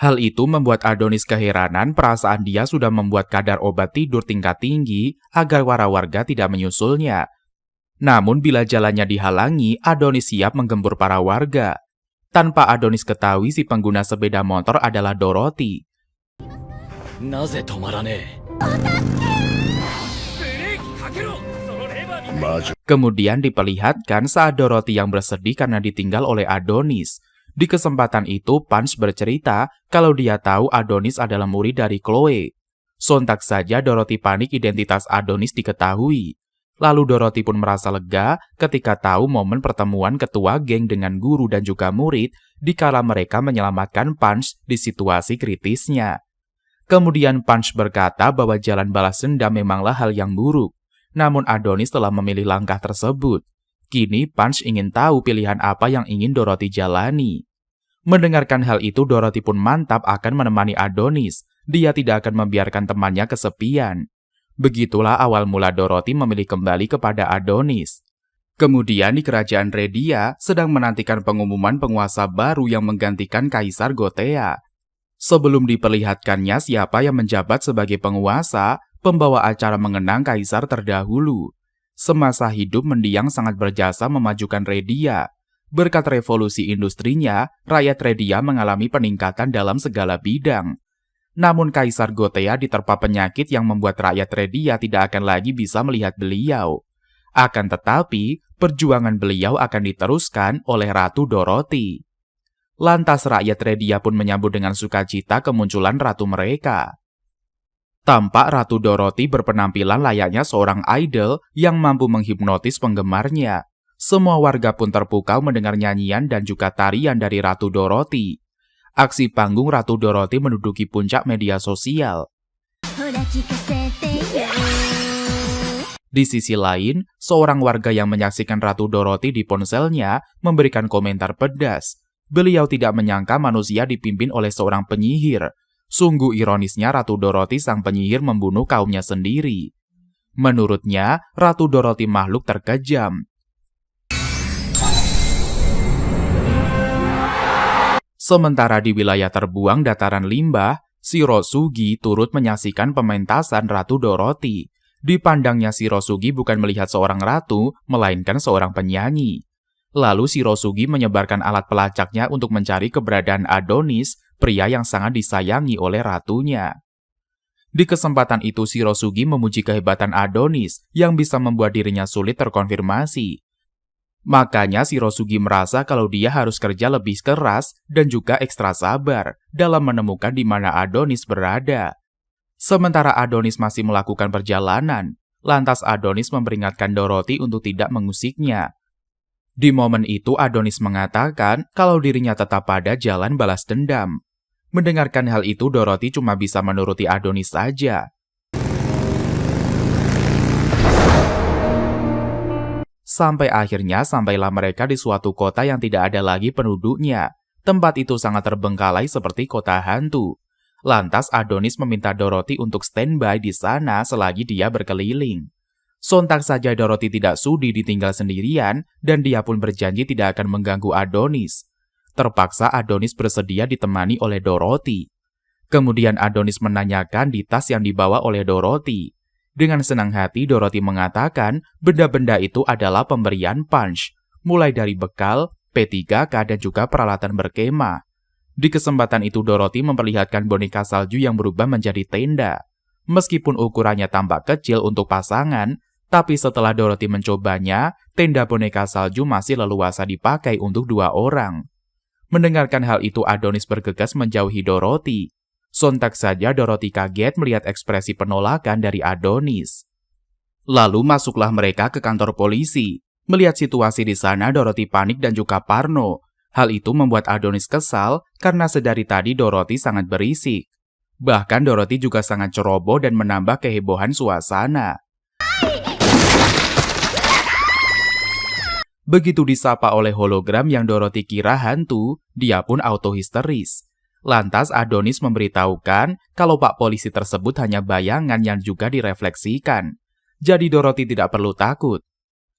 A: Hal itu membuat Adonis keheranan, perasaan dia sudah membuat kadar obat tidur tingkat tinggi agar para warga tidak menyusulnya. Namun bila jalannya dihalangi, Adonis siap menggempur para warga. Tanpa Adonis ketahui si pengguna sepeda motor adalah Dorothy. Kemudian diperlihatkan saat Dorothy yang bersedih karena ditinggal oleh Adonis. Di kesempatan itu, Punch bercerita kalau dia tahu Adonis adalah murid dari Chloe. Sontak saja Dorothy panik identitas Adonis diketahui. Lalu Dorothy pun merasa lega ketika tahu momen pertemuan ketua geng dengan guru dan juga murid dikala mereka menyelamatkan Punch di situasi kritisnya. Kemudian Punch berkata bahwa jalan balas dendam memanglah hal yang buruk. Namun Adonis telah memilih langkah tersebut. Kini Punch ingin tahu pilihan apa yang ingin Dorothy jalani. Mendengarkan hal itu, Dorothy pun mantap akan menemani Adonis. Dia tidak akan membiarkan temannya kesepian. Begitulah awal mula Dorothy memilih kembali kepada Adonis. Kemudian di kerajaan Redia sedang menantikan pengumuman penguasa baru yang menggantikan Kaisar Gothea. Sebelum diperlihatkannya siapa yang menjabat sebagai penguasa, pembawa acara mengenang Kaisar terdahulu. Semasa hidup mendiang sangat berjasa memajukan Redia. Berkat revolusi industrinya, rakyat Redia mengalami peningkatan dalam segala bidang. Namun Kaisar Gothea diterpa penyakit yang membuat rakyat Redia tidak akan lagi bisa melihat beliau. Akan tetapi, perjuangan beliau akan diteruskan oleh Ratu Dorothy. Lantas rakyat Redia pun menyambut dengan sukacita kemunculan ratu mereka. Tampak Ratu Dorothy berpenampilan layaknya seorang idol yang mampu menghipnotis penggemarnya. Semua warga pun terpukau mendengar nyanyian dan juga tarian dari Ratu Dorothy. Aksi panggung Ratu Dorothy menduduki puncak media sosial. Di sisi lain, seorang warga yang menyaksikan Ratu Dorothy di ponselnya memberikan komentar pedas. Beliau tidak menyangka manusia dipimpin oleh seorang penyihir. Sungguh ironisnya Ratu Dorothy sang penyihir membunuh kaumnya sendiri. Menurutnya, Ratu Dorothy makhluk terkejam. Sementara di wilayah terbuang dataran limbah, Shirosugi turut menyaksikan pementasan Ratu Dorothy. Dipandangnya Shirosugi bukan melihat seorang ratu, melainkan seorang penyanyi. Lalu Shirosugi menyebarkan alat pelacaknya untuk mencari keberadaan Adonis, pria yang sangat disayangi oleh ratunya. Di kesempatan itu Shirosugi memuji kehebatan Adonis yang bisa membuat dirinya sulit terkonfirmasi. Makanya Shirosugi merasa kalau dia harus kerja lebih keras dan juga ekstra sabar dalam menemukan di mana Adonis berada. Sementara Adonis masih melakukan perjalanan, lantas Adonis memperingatkan Dorothy untuk tidak mengusiknya. Di momen itu Adonis mengatakan kalau dirinya tetap pada jalan balas dendam. Mendengarkan hal itu Dorothy cuma bisa menuruti Adonis saja. Sampailah mereka di suatu kota yang tidak ada lagi penduduknya. Tempat itu sangat terbengkalai seperti kota hantu. Lantas Adonis meminta Dorothy untuk standby di sana selagi dia berkeliling. Sontak saja Dorothy tidak sudi ditinggal sendirian dan dia pun berjanji tidak akan mengganggu Adonis. Terpaksa Adonis bersedia ditemani oleh Dorothy. Kemudian Adonis menanyakan di tas yang dibawa oleh Dorothy. Dengan senang hati Dorothy mengatakan benda-benda itu adalah pemberian Punch, mulai dari bekal, P3K dan juga peralatan berkemah. Di kesempatan itu Dorothy memperlihatkan boneka salju yang berubah menjadi tenda. Meskipun ukurannya tampak kecil untuk pasangan, tapi setelah Dorothy mencobanya, tenda boneka salju masih leluasa dipakai untuk 2 orang. Mendengarkan hal itu Adonis bergegas menjauhi Dorothy. Sontak saja Dorothy kaget melihat ekspresi penolakan dari Adonis. Lalu masuklah mereka ke kantor polisi. Melihat situasi di sana Dorothy panik dan juga parno. Hal itu membuat Adonis kesal karena sedari tadi Dorothy sangat berisik. Bahkan Dorothy juga sangat ceroboh dan menambah kehebohan suasana. Begitu disapa oleh hologram yang Dorothy kira hantu, dia pun auto histeris. Lantas Adonis memberitahukan kalau Pak Polisi tersebut hanya bayangan yang juga direfleksikan. Jadi Dorothy tidak perlu takut.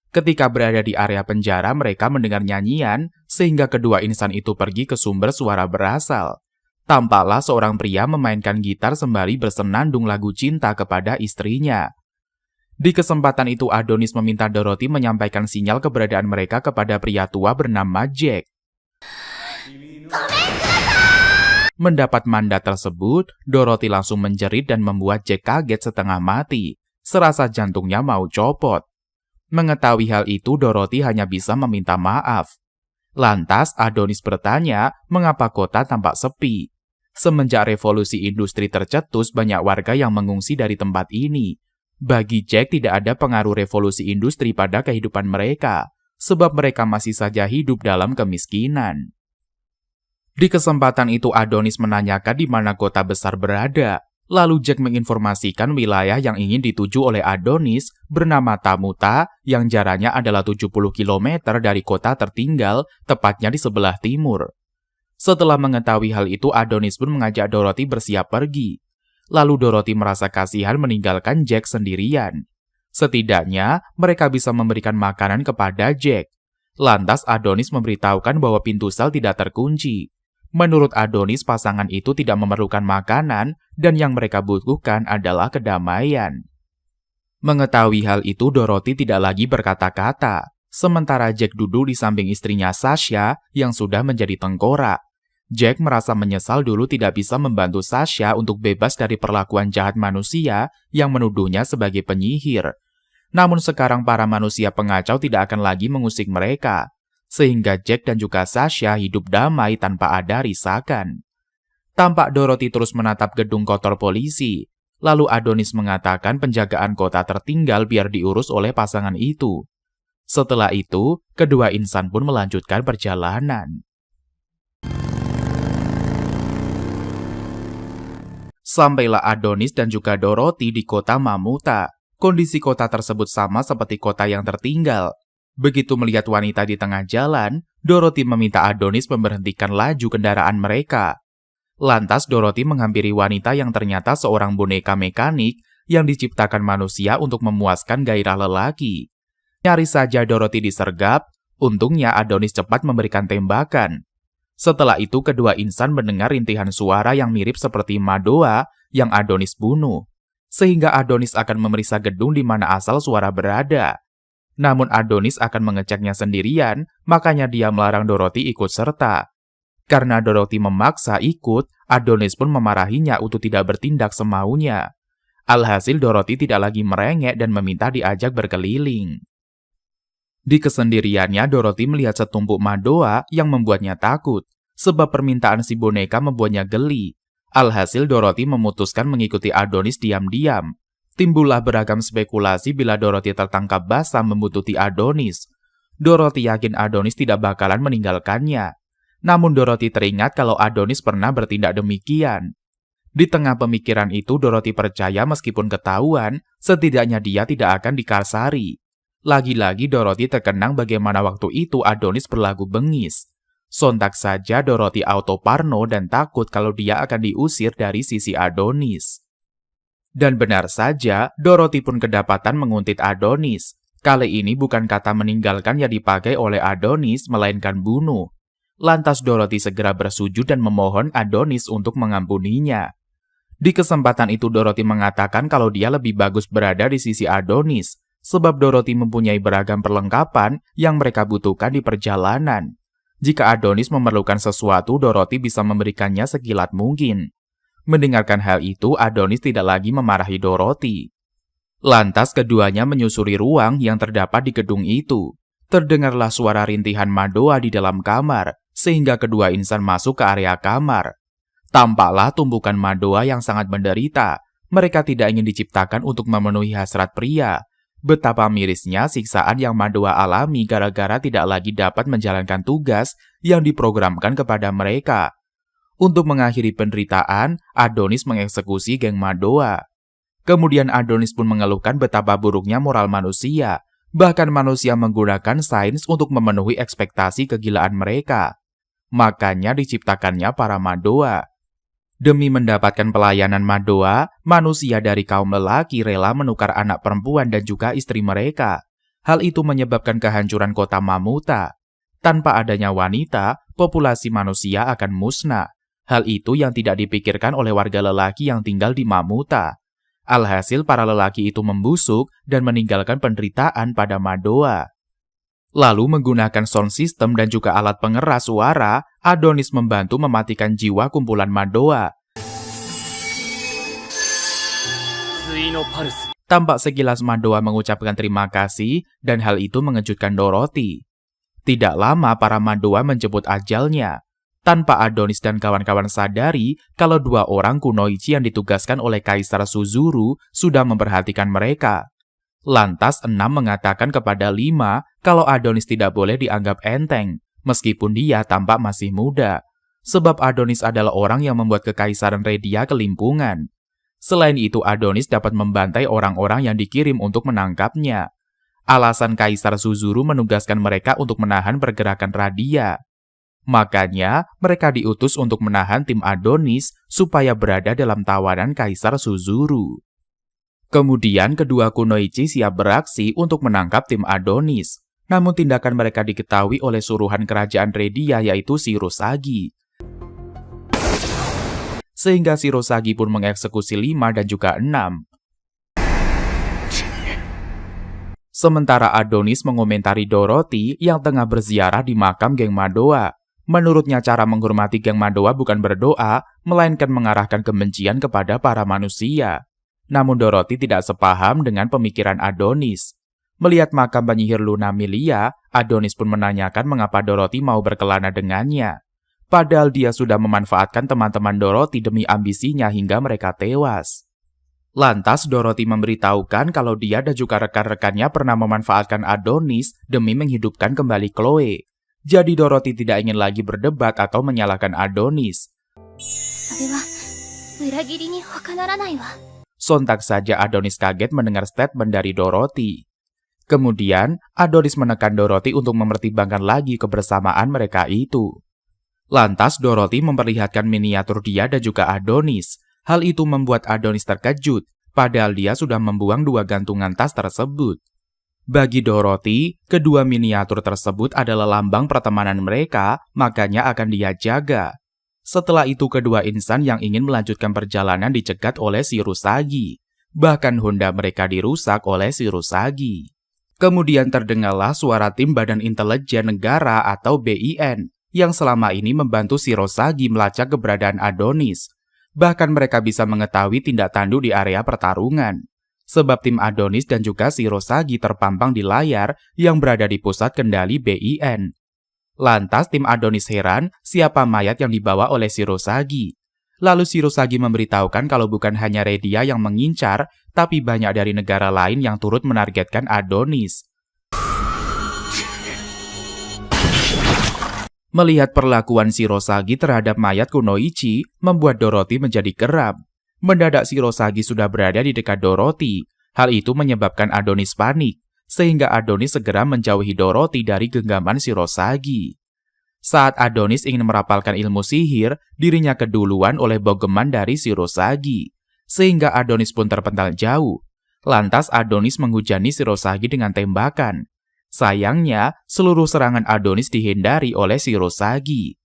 A: Ketika berada di area penjara, mereka mendengar nyanyian, sehingga kedua insan itu pergi ke sumber suara berasal. Tampaklah seorang pria memainkan gitar sembari bersenandung lagu cinta kepada istrinya. Di kesempatan itu Adonis meminta Dorothy menyampaikan sinyal keberadaan mereka kepada pria tua bernama Jack. Mendapat mandat tersebut, Dorothy langsung menjerit dan membuat Jack kaget setengah mati, serasa jantungnya mau copot. Mengetahui hal itu, Dorothy hanya bisa meminta maaf. Lantas Adonis bertanya mengapa kota tampak sepi. Semenjak revolusi industri tercetus, banyak warga yang mengungsi dari tempat ini. Bagi Jack tidak ada pengaruh revolusi industri pada kehidupan mereka, sebab mereka masih saja hidup dalam kemiskinan. Di kesempatan itu Adonis menanyakan di mana kota besar berada. Lalu Jack menginformasikan wilayah yang ingin dituju oleh Adonis bernama Tamuta yang jaraknya adalah 70 km dari kota tertinggal, tepatnya di sebelah timur. Setelah mengetahui hal itu, Adonis pun mengajak Dorothy bersiap pergi. Lalu Dorothy merasa kasihan meninggalkan Jack sendirian. Setidaknya, mereka bisa memberikan makanan kepada Jack. Lantas Adonis memberitahukan bahwa pintu sel tidak terkunci. Menurut Adonis, pasangan itu tidak memerlukan makanan dan yang mereka butuhkan adalah kedamaian. Mengetahui hal itu, Dorothy tidak lagi berkata-kata. Sementara Jack duduk di samping istrinya Sasha yang sudah menjadi tengkorak. Jack merasa menyesal dulu tidak bisa membantu Sasha untuk bebas dari perlakuan jahat manusia yang menuduhnya sebagai penyihir. Namun sekarang para manusia pengacau tidak akan lagi mengusik mereka, sehingga Jack dan juga Sasha hidup damai tanpa ada risakan. Tampak Dorothy terus menatap gedung kotor polisi. Lalu Adonis mengatakan penjagaan kota tertinggal biar diurus oleh pasangan itu. Setelah itu, kedua insan pun melanjutkan perjalanan. Sampailah Adonis dan juga Dorothy di kota Mamuta. Kondisi kota tersebut sama seperti kota yang tertinggal. Begitu melihat wanita di tengah jalan, Dorothy meminta Adonis memberhentikan laju kendaraan mereka. Lantas Dorothy menghampiri wanita yang ternyata seorang boneka mekanik yang diciptakan manusia untuk memuaskan gairah lelaki. Nyaris saja Dorothy disergap, untungnya Adonis cepat memberikan tembakan. Setelah itu kedua insan mendengar rintihan suara yang mirip seperti Madoa yang Adonis bunuh. Sehingga Adonis akan memeriksa gedung di mana asal suara berada. Namun Adonis akan mengeceknya sendirian, makanya dia melarang Dorothy ikut serta. Karena Dorothy memaksa ikut, Adonis pun memarahinya untuk tidak bertindak semaunya. Alhasil Dorothy tidak lagi merengek dan meminta diajak berkeliling. Di kesendiriannya, Dorothy melihat setumpuk Madoa yang membuatnya takut, sebab permintaan si boneka membuatnya geli. Alhasil Dorothy memutuskan mengikuti Adonis diam-diam. Timbullah beragam spekulasi bila Dorothy tertangkap basah membuntuti Adonis. Dorothy yakin Adonis tidak bakalan meninggalkannya. Namun Dorothy teringat kalau Adonis pernah bertindak demikian. Di tengah pemikiran itu, Dorothy percaya meskipun ketahuan, setidaknya dia tidak akan dikasari. Lagi-lagi Dorothy terkenang bagaimana waktu itu Adonis berlagu bengis. Sontak saja Dorothy auto parno dan takut kalau dia akan diusir dari sisi Adonis. Dan benar saja, Dorothy pun kedapatan menguntit Adonis. Kali ini bukan kata meninggalkan yang dipakai oleh Adonis, melainkan bunuh. Lantas Dorothy segera bersujud dan memohon Adonis untuk mengampuninya. Di kesempatan itu Dorothy mengatakan kalau dia lebih bagus berada di sisi Adonis, sebab Dorothy mempunyai beragam perlengkapan yang mereka butuhkan di perjalanan. Jika Adonis memerlukan sesuatu, Dorothy bisa memberikannya sekilat mungkin. Mendengarkan hal itu, Adonis tidak lagi memarahi Dorothy. Lantas keduanya menyusuri ruang yang terdapat di gedung itu. Terdengarlah suara rintihan Madoa di dalam kamar, sehingga kedua insan masuk ke area kamar. Tampaklah tumbukan Madoa yang sangat menderita. Mereka tidak ingin diciptakan untuk memenuhi hasrat pria. Betapa mirisnya siksaan yang Madoa alami gara-gara tidak lagi dapat menjalankan tugas yang diprogramkan kepada mereka. Untuk mengakhiri penderitaan, Adonis mengeksekusi geng Madoa. Kemudian Adonis pun mengeluhkan betapa buruknya moral manusia. Bahkan manusia menggunakan sains untuk memenuhi ekspektasi kegilaan mereka. Makanya diciptakannya para Madoa. Demi mendapatkan pelayanan Madoa, manusia dari kaum lelaki rela menukar anak perempuan dan juga istri mereka. Hal itu menyebabkan kehancuran kota Mamuta. Tanpa adanya wanita, populasi manusia akan musnah. Hal itu yang tidak dipikirkan oleh warga lelaki yang tinggal di Mamuta. Alhasil para lelaki itu membusuk dan meninggalkan penderitaan pada Madoa. Lalu menggunakan sound system dan juga alat pengeras suara, Adonis membantu mematikan jiwa kumpulan Madoa. Tampak sekilas Madoa mengucapkan terima kasih dan hal itu mengejutkan Dorothy. Tidak lama para Madoa menjemput ajalnya. Tanpa Adonis dan kawan-kawan sadari kalau dua orang kunoichi yang ditugaskan oleh Kaisar Suzuru sudah memperhatikan mereka. Lantas 6 mengatakan kepada 5 kalau Adonis tidak boleh dianggap enteng, meskipun dia tampak masih muda. Sebab Adonis adalah orang yang membuat kekaisaran Redia kelimpungan. Selain itu Adonis dapat membantai orang-orang yang dikirim untuk menangkapnya. Alasan Kaisar Suzuru menugaskan mereka untuk menahan pergerakan Radia. Makanya mereka diutus untuk menahan tim Adonis supaya berada dalam tawanan Kaisar Suzuru. Kemudian kedua kunoichi siap beraksi untuk menangkap tim Adonis. Namun tindakan mereka diketahui oleh suruhan kerajaan Redia yaitu Shirosagi. Sehingga Shirosagi pun mengeksekusi 5 dan juga 6. Sementara Adonis mengomentari Dorothy yang tengah berziarah di makam geng Madoa. Menurutnya cara menghormati geng Madoa bukan berdoa, melainkan mengarahkan kebencian kepada para manusia. Namun Dorothy tidak sepaham dengan pemikiran Adonis. Melihat makam penyihir Luna Milia, Adonis pun menanyakan mengapa Dorothy mau berkelana dengannya. Padahal dia sudah memanfaatkan teman-teman Dorothy demi ambisinya hingga mereka tewas. Lantas Dorothy memberitahukan kalau dia dan juga rekan-rekannya pernah memanfaatkan Adonis demi menghidupkan kembali Chloe. Jadi Dorothy tidak ingin lagi berdebat atau menyalahkan Adonis. Sontak saja Adonis kaget mendengar statement dari Dorothy. Kemudian Adonis menekan Dorothy untuk mempertimbangkan lagi kebersamaan mereka itu. Lantas Dorothy memperlihatkan miniatur dia dan juga Adonis. Hal itu membuat Adonis terkejut, padahal dia sudah membuang 2 gantungan tas tersebut. Bagi Dorothy, kedua miniatur tersebut adalah lambang pertemanan mereka, makanya akan dia jaga. Setelah itu kedua insan yang ingin melanjutkan perjalanan dicegat oleh Shirosagi. Bahkan Honda mereka dirusak oleh Shirosagi. Kemudian terdengarlah suara tim Badan Intelijen Negara atau BIN yang selama ini membantu Shirosagi melacak keberadaan Adonis. Bahkan mereka bisa mengetahui tindak tanduk di area pertarungan. Sebab tim Adonis dan juga Shirosagi terpampang di layar yang berada di pusat kendali BIN. Lantas tim Adonis heran siapa mayat yang dibawa oleh Shirosagi. Lalu Shirosagi memberitahukan kalau bukan hanya Redia yang mengincar, tapi banyak dari negara lain yang turut menargetkan Adonis. Melihat perlakuan Shirosagi terhadap mayat Kunoichi, membuat Dorothy menjadi geram. Mendadak Shirosagi sudah berada di dekat Dorothy. Hal itu menyebabkan Adonis panik, sehingga Adonis segera menjauhi Dorothy dari genggaman Shirosagi. Saat Adonis ingin merapalkan ilmu sihir, dirinya keduluan oleh bogeman dari Shirosagi, sehingga Adonis pun terpental jauh. Lantas Adonis menghujani Shirosagi dengan tembakan. Sayangnya, seluruh serangan Adonis dihindari oleh Shirosagi.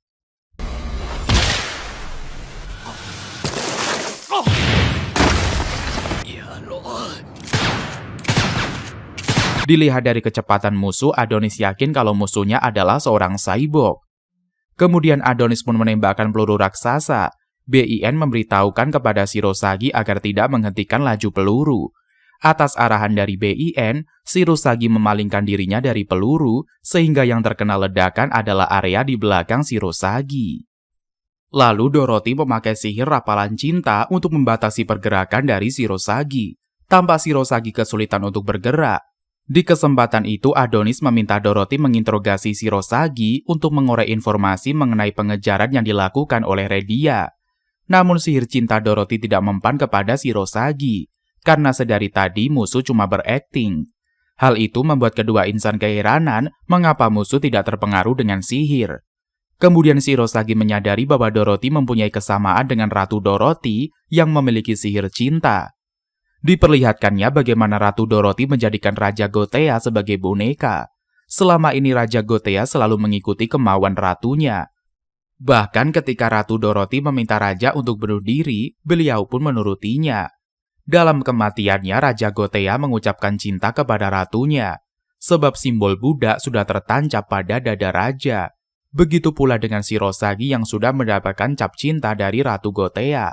A: Dilihat dari kecepatan musuh, Adonis yakin kalau musuhnya adalah seorang cyborg. Kemudian Adonis pun menembakkan peluru raksasa. BIN memberitahukan kepada Shirosagi agar tidak menghentikan laju peluru. Atas arahan dari BIN, Shirosagi memalingkan dirinya dari peluru, sehingga yang terkena ledakan adalah area di belakang Shirosagi. Lalu Dorothy memakai sihir rapalan cinta untuk membatasi pergerakan dari Shirosagi. Tampak Shirosagi kesulitan untuk bergerak. Di kesempatan itu, Adonis meminta Dorothy menginterogasi Shirosagi untuk mengorek informasi mengenai pengejaran yang dilakukan oleh Redia. Namun sihir cinta Dorothy tidak mempan kepada Shirosagi, karena sedari tadi musuh cuma berakting. Hal itu membuat kedua insan keheranan mengapa musuh tidak terpengaruh dengan sihir. Kemudian Shirosagi menyadari bahwa Dorothy mempunyai kesamaan dengan Ratu Dorothy yang memiliki sihir cinta. Diperlihatkannya bagaimana Ratu Dorothy menjadikan Raja Gothea sebagai boneka. Selama ini Raja Gothea selalu mengikuti kemauan ratunya. Bahkan ketika Ratu Dorothy meminta Raja untuk bunuh diri, beliau pun menurutinya. Dalam kematiannya, Raja Gothea mengucapkan cinta kepada ratunya, sebab simbol Buddha sudah tertancap pada dada Raja. Begitu pula dengan Shirosagi yang sudah mendapatkan cap cinta dari Ratu Gothea.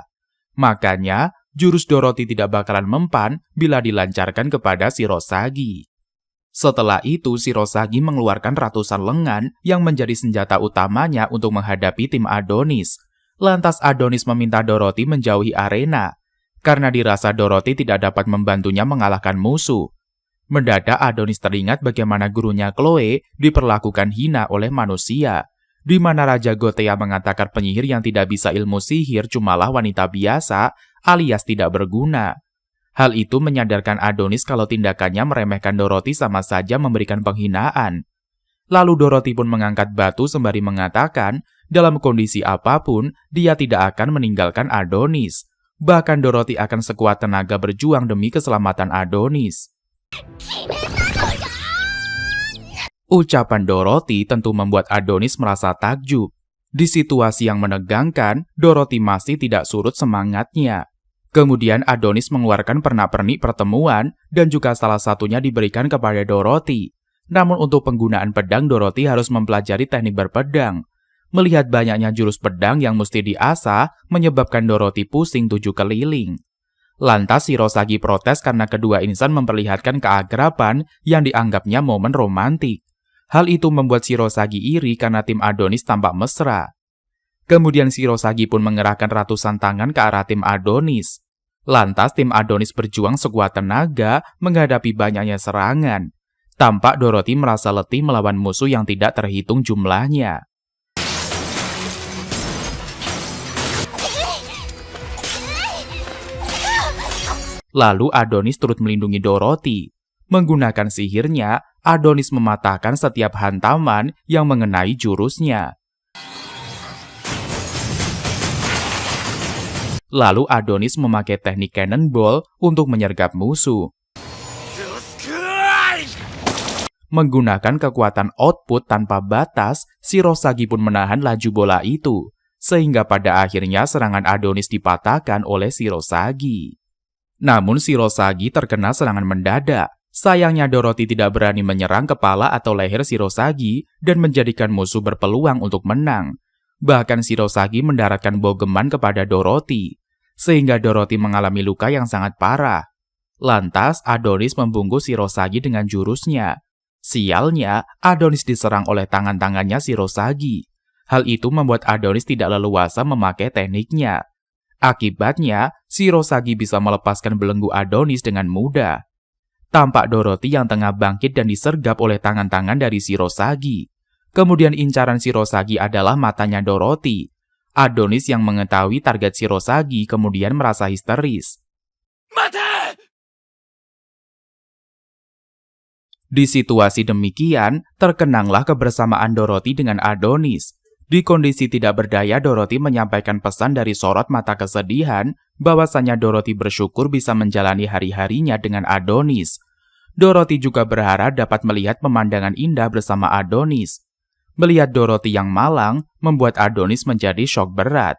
A: Makanya, jurus Dorothy tidak bakalan mempan bila dilancarkan kepada Shirosagi. Setelah itu, Shirosagi mengeluarkan ratusan lengan yang menjadi senjata utamanya untuk menghadapi tim Adonis. Lantas Adonis meminta Dorothy menjauhi arena, karena dirasa Dorothy tidak dapat membantunya mengalahkan musuh. Mendadak Adonis teringat bagaimana gurunya Chloe diperlakukan hina oleh manusia, di mana Raja Gothea mengatakan penyihir yang tidak bisa ilmu sihir cumalah wanita biasa alias tidak berguna. Hal itu menyadarkan Adonis kalau tindakannya meremehkan Dorothy sama saja memberikan penghinaan. Lalu Dorothy pun mengangkat batu sembari mengatakan dalam kondisi apapun dia tidak akan meninggalkan Adonis. Bahkan Dorothy akan sekuat tenaga berjuang demi keselamatan Adonis. Ucapan Dorothy tentu membuat Adonis merasa takjub. Di situasi yang menegangkan, Dorothy masih tidak surut semangatnya. Kemudian Adonis mengeluarkan pernak-pernik pertemuan dan juga salah satunya diberikan kepada Dorothy. Namun untuk penggunaan pedang, Dorothy harus mempelajari teknik berpedang. Melihat banyaknya jurus pedang yang mesti diasah, menyebabkan Dorothy pusing 7 keliling. Lantas Shirosagi protes karena kedua insan memperlihatkan keakraban yang dianggapnya momen romantik. Hal itu membuat Shirosagi iri karena tim Adonis tampak mesra. Kemudian Shirosagi pun mengerahkan ratusan tangan ke arah tim Adonis. Lantas tim Adonis berjuang sekuat tenaga menghadapi banyaknya serangan. Tampak Dorothy merasa letih melawan musuh yang tidak terhitung jumlahnya. Lalu Adonis turut melindungi Dorothy. Menggunakan sihirnya, Adonis mematahkan setiap hantaman yang mengenai jurusnya. Lalu Adonis memakai teknik cannonball untuk menyergap musuh. Menggunakan kekuatan output tanpa batas, Shirosagi pun menahan laju bola itu, sehingga pada akhirnya serangan Adonis dipatahkan oleh Shirosagi. Namun Shirosagi terkena serangan mendadak. Sayangnya Dorothy tidak berani menyerang kepala atau leher Shirosagi dan menjadikan musuh berpeluang untuk menang. Bahkan Shirosagi mendaratkan bogeman kepada Dorothy, sehingga Dorothy mengalami luka yang sangat parah. Lantas Adonis membungkus Shirosagi dengan jurusnya. Sialnya, Adonis diserang oleh tangan-tangannya Shirosagi. Hal itu membuat Adonis tidak leluasa memakai tekniknya. Akibatnya, Shirosagi bisa melepaskan belenggu Adonis dengan mudah. Tampak Dorothy yang tengah bangkit dan disergap oleh tangan-tangan dari Shirosagi. Kemudian incaran Shirosagi adalah matanya Dorothy. Adonis yang mengetahui target Shirosagi kemudian merasa histeris. Mati! Di situasi demikian, terkenanglah kebersamaan Dorothy dengan Adonis. Di kondisi tidak berdaya, Dorothy menyampaikan pesan dari sorot mata kesedihan bahwasanya Dorothy bersyukur bisa menjalani hari-harinya dengan Adonis. Dorothy juga berharap dapat melihat pemandangan indah bersama Adonis. Melihat Dorothy yang malang membuat Adonis menjadi syok berat.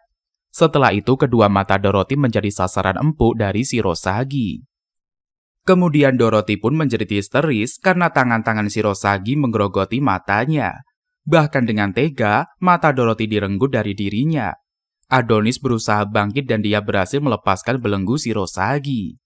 A: Setelah itu, kedua mata Dorothy menjadi sasaran empuk dari Shirosagi. Kemudian Dorothy pun menjerit histeris karena tangan-tangan Shirosagi menggerogoti matanya. Bahkan dengan tega, mata Dorothy direnggut dari dirinya. Adonis berusaha bangkit dan dia berhasil melepaskan belenggu Shirosagi.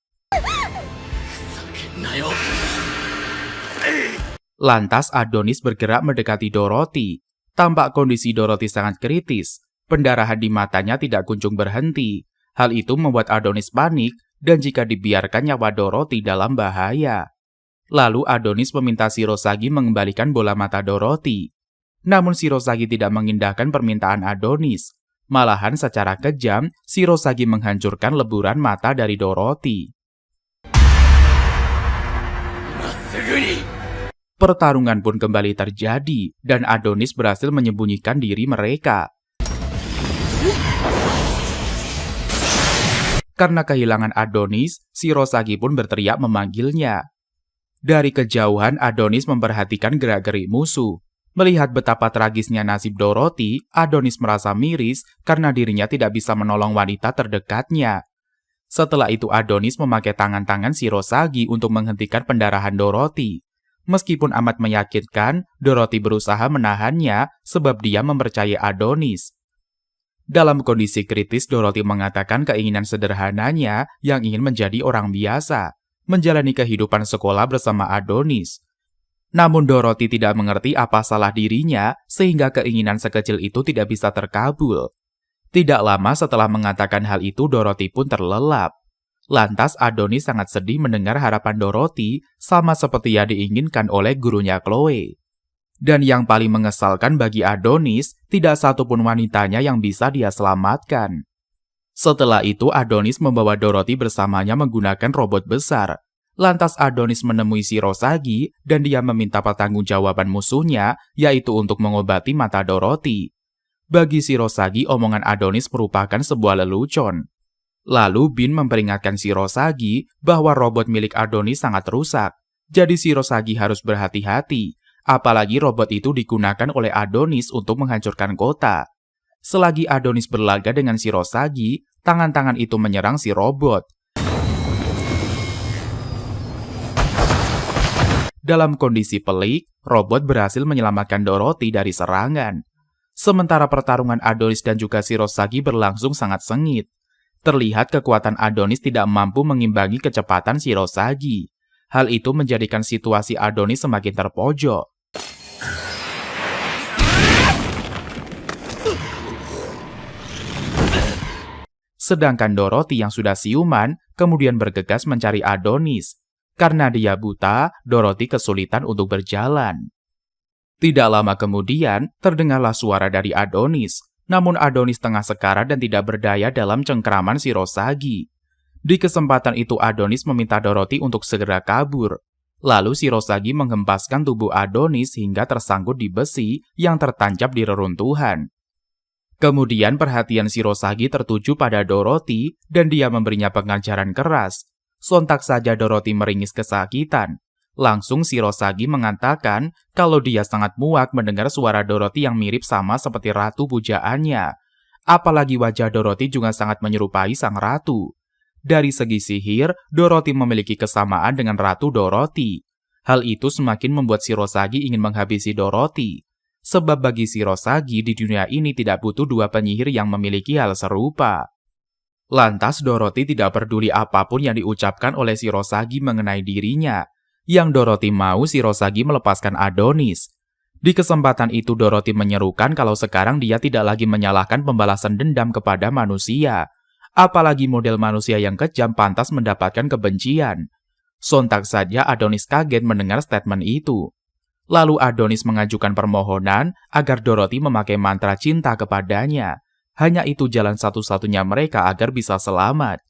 A: Lantas Adonis bergerak mendekati Dorothy. Tampak kondisi Dorothy sangat kritis. Pendarahan di matanya tidak kunjung berhenti. Hal itu membuat Adonis panik dan jika dibiarkan nyawa Dorothy dalam bahaya. Lalu Adonis meminta Shirosagi mengembalikan bola mata Dorothy. Namun Shirosagi tidak mengindahkan permintaan Adonis. Malahan secara kejam, Shirosagi menghancurkan leburan mata dari Dorothy. Pertarungan pun kembali terjadi, dan Adonis berhasil menyembunyikan diri mereka. Karena kehilangan Adonis, Shirosagi pun berteriak memanggilnya. Dari kejauhan, Adonis memperhatikan gerak-gerik musuh. Melihat betapa tragisnya nasib Dorothy, Adonis merasa miris karena dirinya tidak bisa menolong wanita terdekatnya. Setelah itu Adonis memakai tangan-tangan Shirosagi untuk menghentikan pendarahan Dorothy. Meskipun amat meyakinkan, Dorothy berusaha menahannya sebab dia mempercayai Adonis. Dalam kondisi kritis, Dorothy mengatakan keinginan sederhananya yang ingin menjadi orang biasa, menjalani kehidupan sekolah bersama Adonis. Namun Dorothy tidak mengerti apa salah dirinya sehingga keinginan sekecil itu tidak bisa terkabul. Tidak lama setelah mengatakan hal itu, Dorothy pun terlelap. Lantas Adonis sangat sedih mendengar harapan Dorothy sama seperti yang diinginkan oleh gurunya Chloe. Dan yang paling mengesalkan bagi Adonis, tidak satupun wanitanya yang bisa dia selamatkan. Setelah itu Adonis membawa Dorothy bersamanya menggunakan robot besar. Lantas Adonis menemui Shirosagi dan dia meminta pertanggungjawaban musuhnya, yaitu untuk mengobati mata Dorothy. Bagi Shirosagi, omongan Adonis merupakan sebuah lelucon. Lalu Bin memperingatkan Shirosagi bahwa robot milik Adonis sangat rusak, jadi Shirosagi harus berhati-hati, apalagi robot itu digunakan oleh Adonis untuk menghancurkan kota. Selagi Adonis berlaga dengan Shirosagi, tangan-tangan itu menyerang si robot. Dalam kondisi pelik, robot berhasil menyelamatkan Dorothy dari serangan. Sementara pertarungan Adonis dan juga Shirosagi berlangsung sangat sengit. Terlihat kekuatan Adonis tidak mampu mengimbangi kecepatan Shirosagi. Hal itu menjadikan situasi Adonis semakin terpojok. Sedangkan Dorothy yang sudah siuman kemudian bergegas mencari Adonis. Karena dia buta, Dorothy kesulitan untuk berjalan. Tidak lama kemudian, terdengarlah suara dari Adonis. Namun Adonis tengah sekarat dan tidak berdaya dalam cengkeraman Shirosagi. Di kesempatan itu Adonis meminta Dorothy untuk segera kabur. Lalu Shirosagi menghempaskan tubuh Adonis hingga tersangkut di besi yang tertancap di reruntuhan. Kemudian perhatian Shirosagi tertuju pada Dorothy dan dia memberinya pengajaran keras. Sontak saja Dorothy meringis kesakitan. Langsung Shirosagi mengatakan kalau dia sangat muak mendengar suara Dorothy yang mirip sama seperti ratu pujaannya. Apalagi wajah Dorothy juga sangat menyerupai sang ratu. Dari segi sihir, Dorothy memiliki kesamaan dengan Ratu Dorothy. Hal itu semakin membuat Shirosagi ingin menghabisi Dorothy. Sebab bagi Shirosagi di dunia ini tidak butuh dua penyihir yang memiliki hal serupa. Lantas Dorothy tidak peduli apapun yang diucapkan oleh Shirosagi mengenai dirinya. Yang Dorothy mau Shirosagi melepaskan Adonis. Di kesempatan itu Dorothy menyerukan kalau sekarang dia tidak lagi menyalahkan pembalasan dendam kepada manusia. Apalagi model manusia yang kejam pantas mendapatkan kebencian. Sontak saja Adonis kaget mendengar statement itu. Lalu Adonis mengajukan permohonan agar Dorothy memakai mantra cinta kepadanya. Hanya itu jalan satu-satunya mereka agar bisa selamat.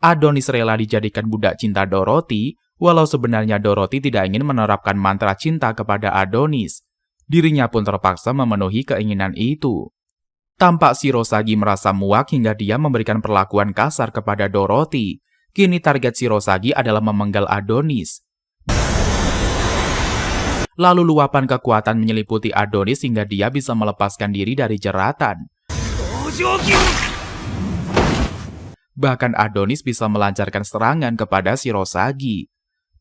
A: Adonis rela dijadikan budak cinta Dorothy, walau sebenarnya Dorothy tidak ingin menerapkan mantra cinta kepada Adonis. Dirinya pun terpaksa memenuhi keinginan itu. Tampak Shirosagi merasa muak hingga dia memberikan perlakuan kasar kepada Dorothy. Kini target Shirosagi adalah memenggal Adonis. Lalu luapan kekuatan menyeliputi Adonis hingga dia bisa melepaskan diri dari jeratan. Bahkan Adonis bisa melancarkan serangan kepada Shirosagi.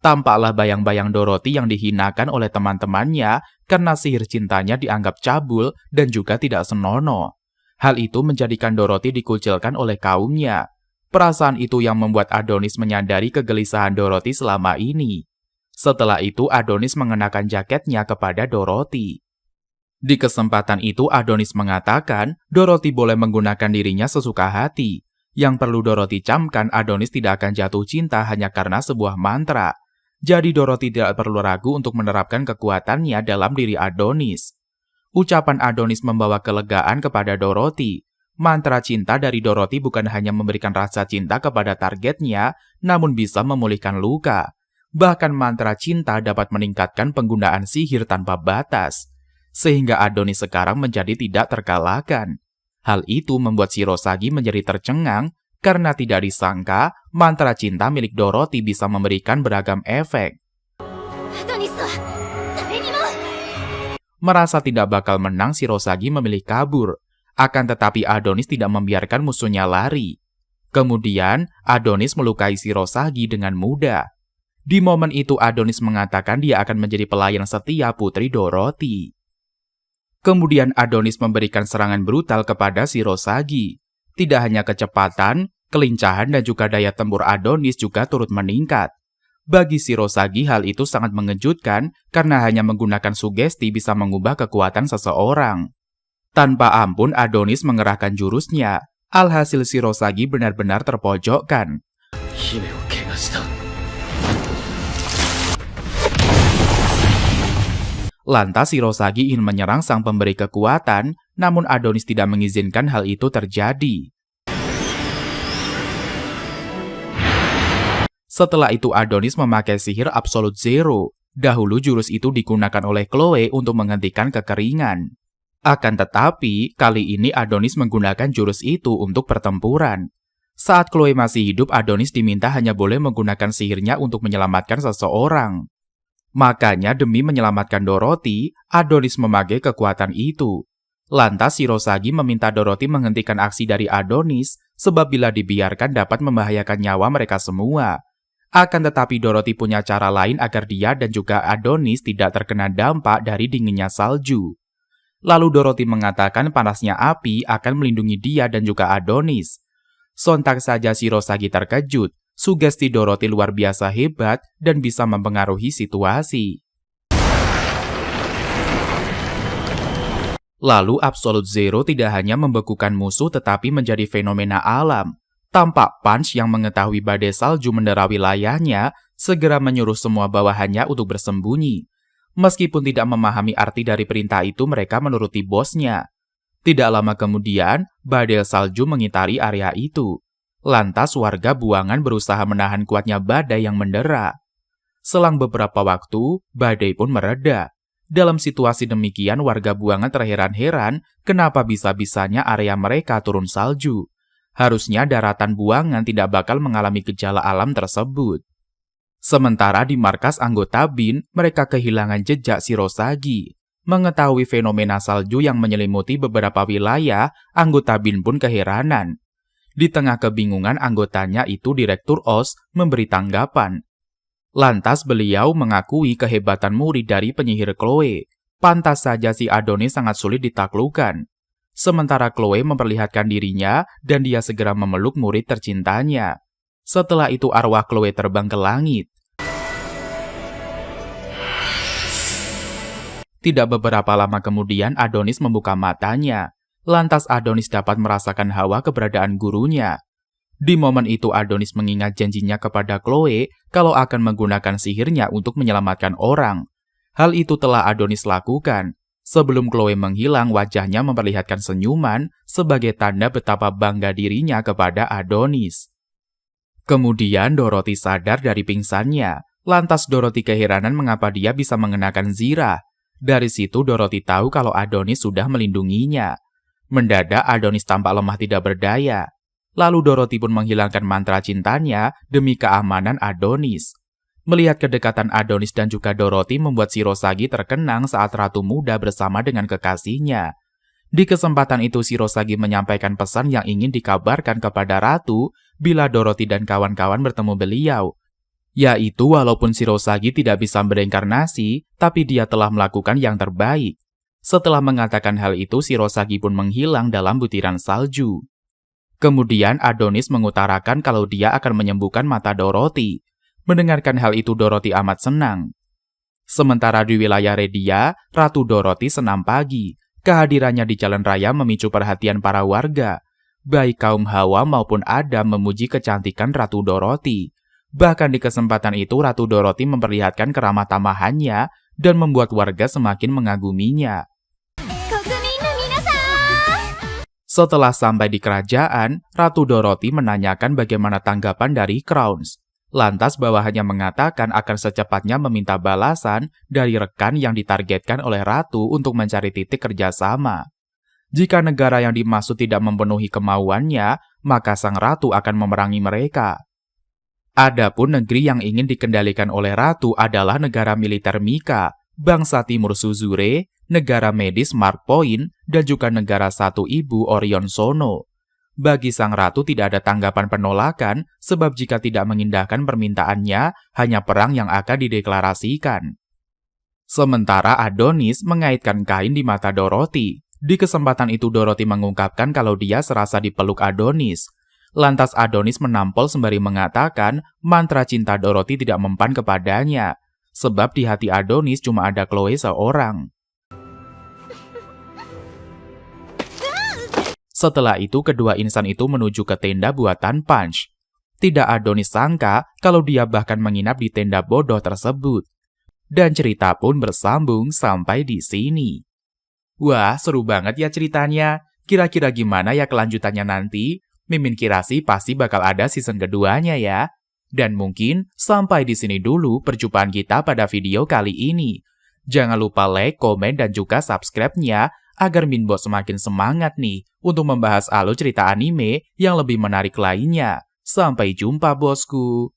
A: Tampaklah bayang-bayang Dorothy yang dihinakan oleh teman-temannya karena sihir cintanya dianggap cabul dan juga tidak senonoh. Hal itu menjadikan Dorothy dikucilkan oleh kaumnya. Perasaan itu yang membuat Adonis menyadari kegelisahan Dorothy selama ini. Setelah itu Adonis mengenakan jaketnya kepada Dorothy. Di kesempatan itu Adonis mengatakan Dorothy boleh menggunakan dirinya sesuka hati. Yang perlu Dorothy camkan, Adonis tidak akan jatuh cinta hanya karena sebuah mantra. Jadi Dorothy tidak perlu ragu untuk menerapkan kekuatannya dalam diri Adonis. Ucapan Adonis membawa kelegaan kepada Dorothy. Mantra cinta dari Dorothy bukan hanya memberikan rasa cinta kepada targetnya, namun bisa memulihkan luka. Bahkan mantra cinta dapat meningkatkan penggunaan sihir tanpa batas. Sehingga Adonis sekarang menjadi tidak terkalahkan. Hal itu membuat Shirosagi menjadi tercengang karena tidak disangka mantra cinta milik Dorothy bisa memberikan beragam efek. Merasa tidak bakal menang, Shirosagi memilih kabur. Akan tetapi Adonis tidak membiarkan musuhnya lari. Kemudian Adonis melukai Shirosagi dengan mudah. Di momen itu Adonis mengatakan dia akan menjadi pelayan setia putri Dorothy. Kemudian Adonis memberikan serangan brutal kepada Shirosagi. Tidak hanya kecepatan, kelincahan dan juga daya tempur Adonis juga turut meningkat. Bagi Shirosagi hal itu sangat mengejutkan karena hanya menggunakan sugesti bisa mengubah kekuatan seseorang. Tanpa ampun Adonis mengerahkan jurusnya. Alhasil Shirosagi benar-benar terpojokkan. Lantas Shirosagi ingin menyerang sang pemberi kekuatan, namun Adonis tidak mengizinkan hal itu terjadi. Setelah itu Adonis memakai sihir Absolute Zero. Dahulu jurus itu digunakan oleh Chloe untuk menghentikan kekeringan. Akan tetapi, kali ini Adonis menggunakan jurus itu untuk pertempuran. Saat Chloe masih hidup, Adonis diminta hanya boleh menggunakan sihirnya untuk menyelamatkan seseorang. Makanya demi menyelamatkan Dorothy, Adonis memakai kekuatan itu. Lantas Shirosagi meminta Dorothy menghentikan aksi dari Adonis sebab bila dibiarkan dapat membahayakan nyawa mereka semua. Akan tetapi Dorothy punya cara lain agar dia dan juga Adonis tidak terkena dampak dari dinginnya salju. Lalu Dorothy mengatakan panasnya api akan melindungi dia dan juga Adonis. Sontak saja Shirosagi terkejut, sugesti Dorothy luar biasa hebat dan bisa mempengaruhi situasi. Lalu Absolute Zero tidak hanya membekukan musuh tetapi menjadi fenomena alam. Tampak Punch yang mengetahui badai salju mendera wilayahnya segera menyuruh semua bawahannya untuk bersembunyi. Meskipun tidak memahami arti dari perintah itu, mereka menuruti bosnya. Tidak lama kemudian, badai salju mengitari area itu. Lantas warga buangan berusaha menahan kuatnya badai yang mendera. Selang beberapa waktu, badai pun mereda. Dalam situasi demikian, warga buangan terheran-heran kenapa bisa-bisanya area mereka turun salju. Harusnya daratan buangan tidak bakal mengalami gejala alam tersebut. Sementara di markas anggota BIN, mereka kehilangan jejak Shirosagi. Mengetahui fenomena salju yang menyelimuti beberapa wilayah, anggota BIN pun keheranan. Di tengah kebingungan anggotanya itu Direktur Oz memberi tanggapan. Lantas beliau mengakui kehebatan murid dari penyihir Chloe. Pantas saja si Adonis sangat sulit ditaklukkan. Sementara Chloe memperlihatkan dirinya dan dia segera memeluk murid tercintanya. Setelah itu arwah Chloe terbang ke langit. Tidak beberapa lama kemudian Adonis membuka matanya. Lantas Adonis dapat merasakan hawa keberadaan gurunya. Di momen itu Adonis mengingat janjinya kepada Chloe kalau akan menggunakan sihirnya untuk menyelamatkan orang. Hal itu telah Adonis lakukan. Sebelum Chloe menghilang, wajahnya memperlihatkan senyuman sebagai tanda betapa bangga dirinya kepada Adonis. Kemudian Dorothy sadar dari pingsannya. Lantas Dorothy keheranan mengapa dia bisa mengenakan zirah. Dari situ Dorothy tahu kalau Adonis sudah melindunginya. Mendadak Adonis tampak lemah tidak berdaya. Lalu Dorothy pun menghilangkan mantra cintanya demi keamanan Adonis. Melihat kedekatan Adonis dan juga Dorothy membuat Shirosagi terkenang saat Ratu Muda bersama dengan kekasihnya. Di kesempatan itu Shirosagi menyampaikan pesan yang ingin dikabarkan kepada Ratu bila Dorothy dan kawan-kawan bertemu beliau. Yaitu walaupun Shirosagi tidak bisa bereinkarnasi, tapi dia telah melakukan yang terbaik. Setelah mengatakan hal itu, Shirosagi pun menghilang dalam butiran salju. Kemudian Adonis mengutarakan kalau dia akan menyembuhkan mata Dorothy. Mendengarkan hal itu Dorothy amat senang. Sementara di wilayah Redia, Ratu Dorothy senam pagi. Kehadirannya di jalan raya memicu perhatian para warga. Baik kaum Hawa maupun Adam memuji kecantikan Ratu Dorothy. Bahkan di kesempatan itu Ratu Dorothy memperlihatkan keramah tamahannya dan membuat warga semakin mengaguminya. Setelah sampai di kerajaan, Ratu Dorothy menanyakan bagaimana tanggapan dari Crowns. Lantas bawahannya mengatakan akan secepatnya meminta balasan dari rekan yang ditargetkan oleh Ratu untuk mencari titik kerjasama. Jika negara yang dimaksud tidak memenuhi kemauannya, maka Sang Ratu akan memerangi mereka. Adapun negeri yang ingin dikendalikan oleh Ratu adalah negara militer Mika, bangsa Timur Suzure, negara medis Mark Point, dan juga negara satu ibu Orion Sono. Bagi Sang Ratu tidak ada tanggapan penolakan, sebab jika tidak mengindahkan permintaannya, hanya perang yang akan dideklarasikan. Sementara Adonis mengaitkan kain di mata Dorothy. Di kesempatan itu Dorothy mengungkapkan kalau dia serasa dipeluk Adonis. Lantas Adonis menampol sembari mengatakan mantra cinta Dorothy tidak mempan kepadanya, sebab di hati Adonis cuma ada Chloe seorang. Setelah itu, kedua insan itu menuju ke tenda buatan Punch. Tidak Adonis sangka kalau dia bahkan menginap di tenda bodoh tersebut. Dan cerita pun bersambung sampai di sini. Wah, seru banget ya ceritanya. Kira-kira gimana ya kelanjutannya nanti? Mimin kira sih pasti bakal ada season keduanya ya. Dan mungkin sampai di sini dulu perjumpaan kita pada video kali ini. Jangan lupa like, komen, dan juga subscribe-nya agar Minbos semakin semangat nih untuk membahas alur cerita anime yang lebih menarik lainnya. Sampai jumpa bosku!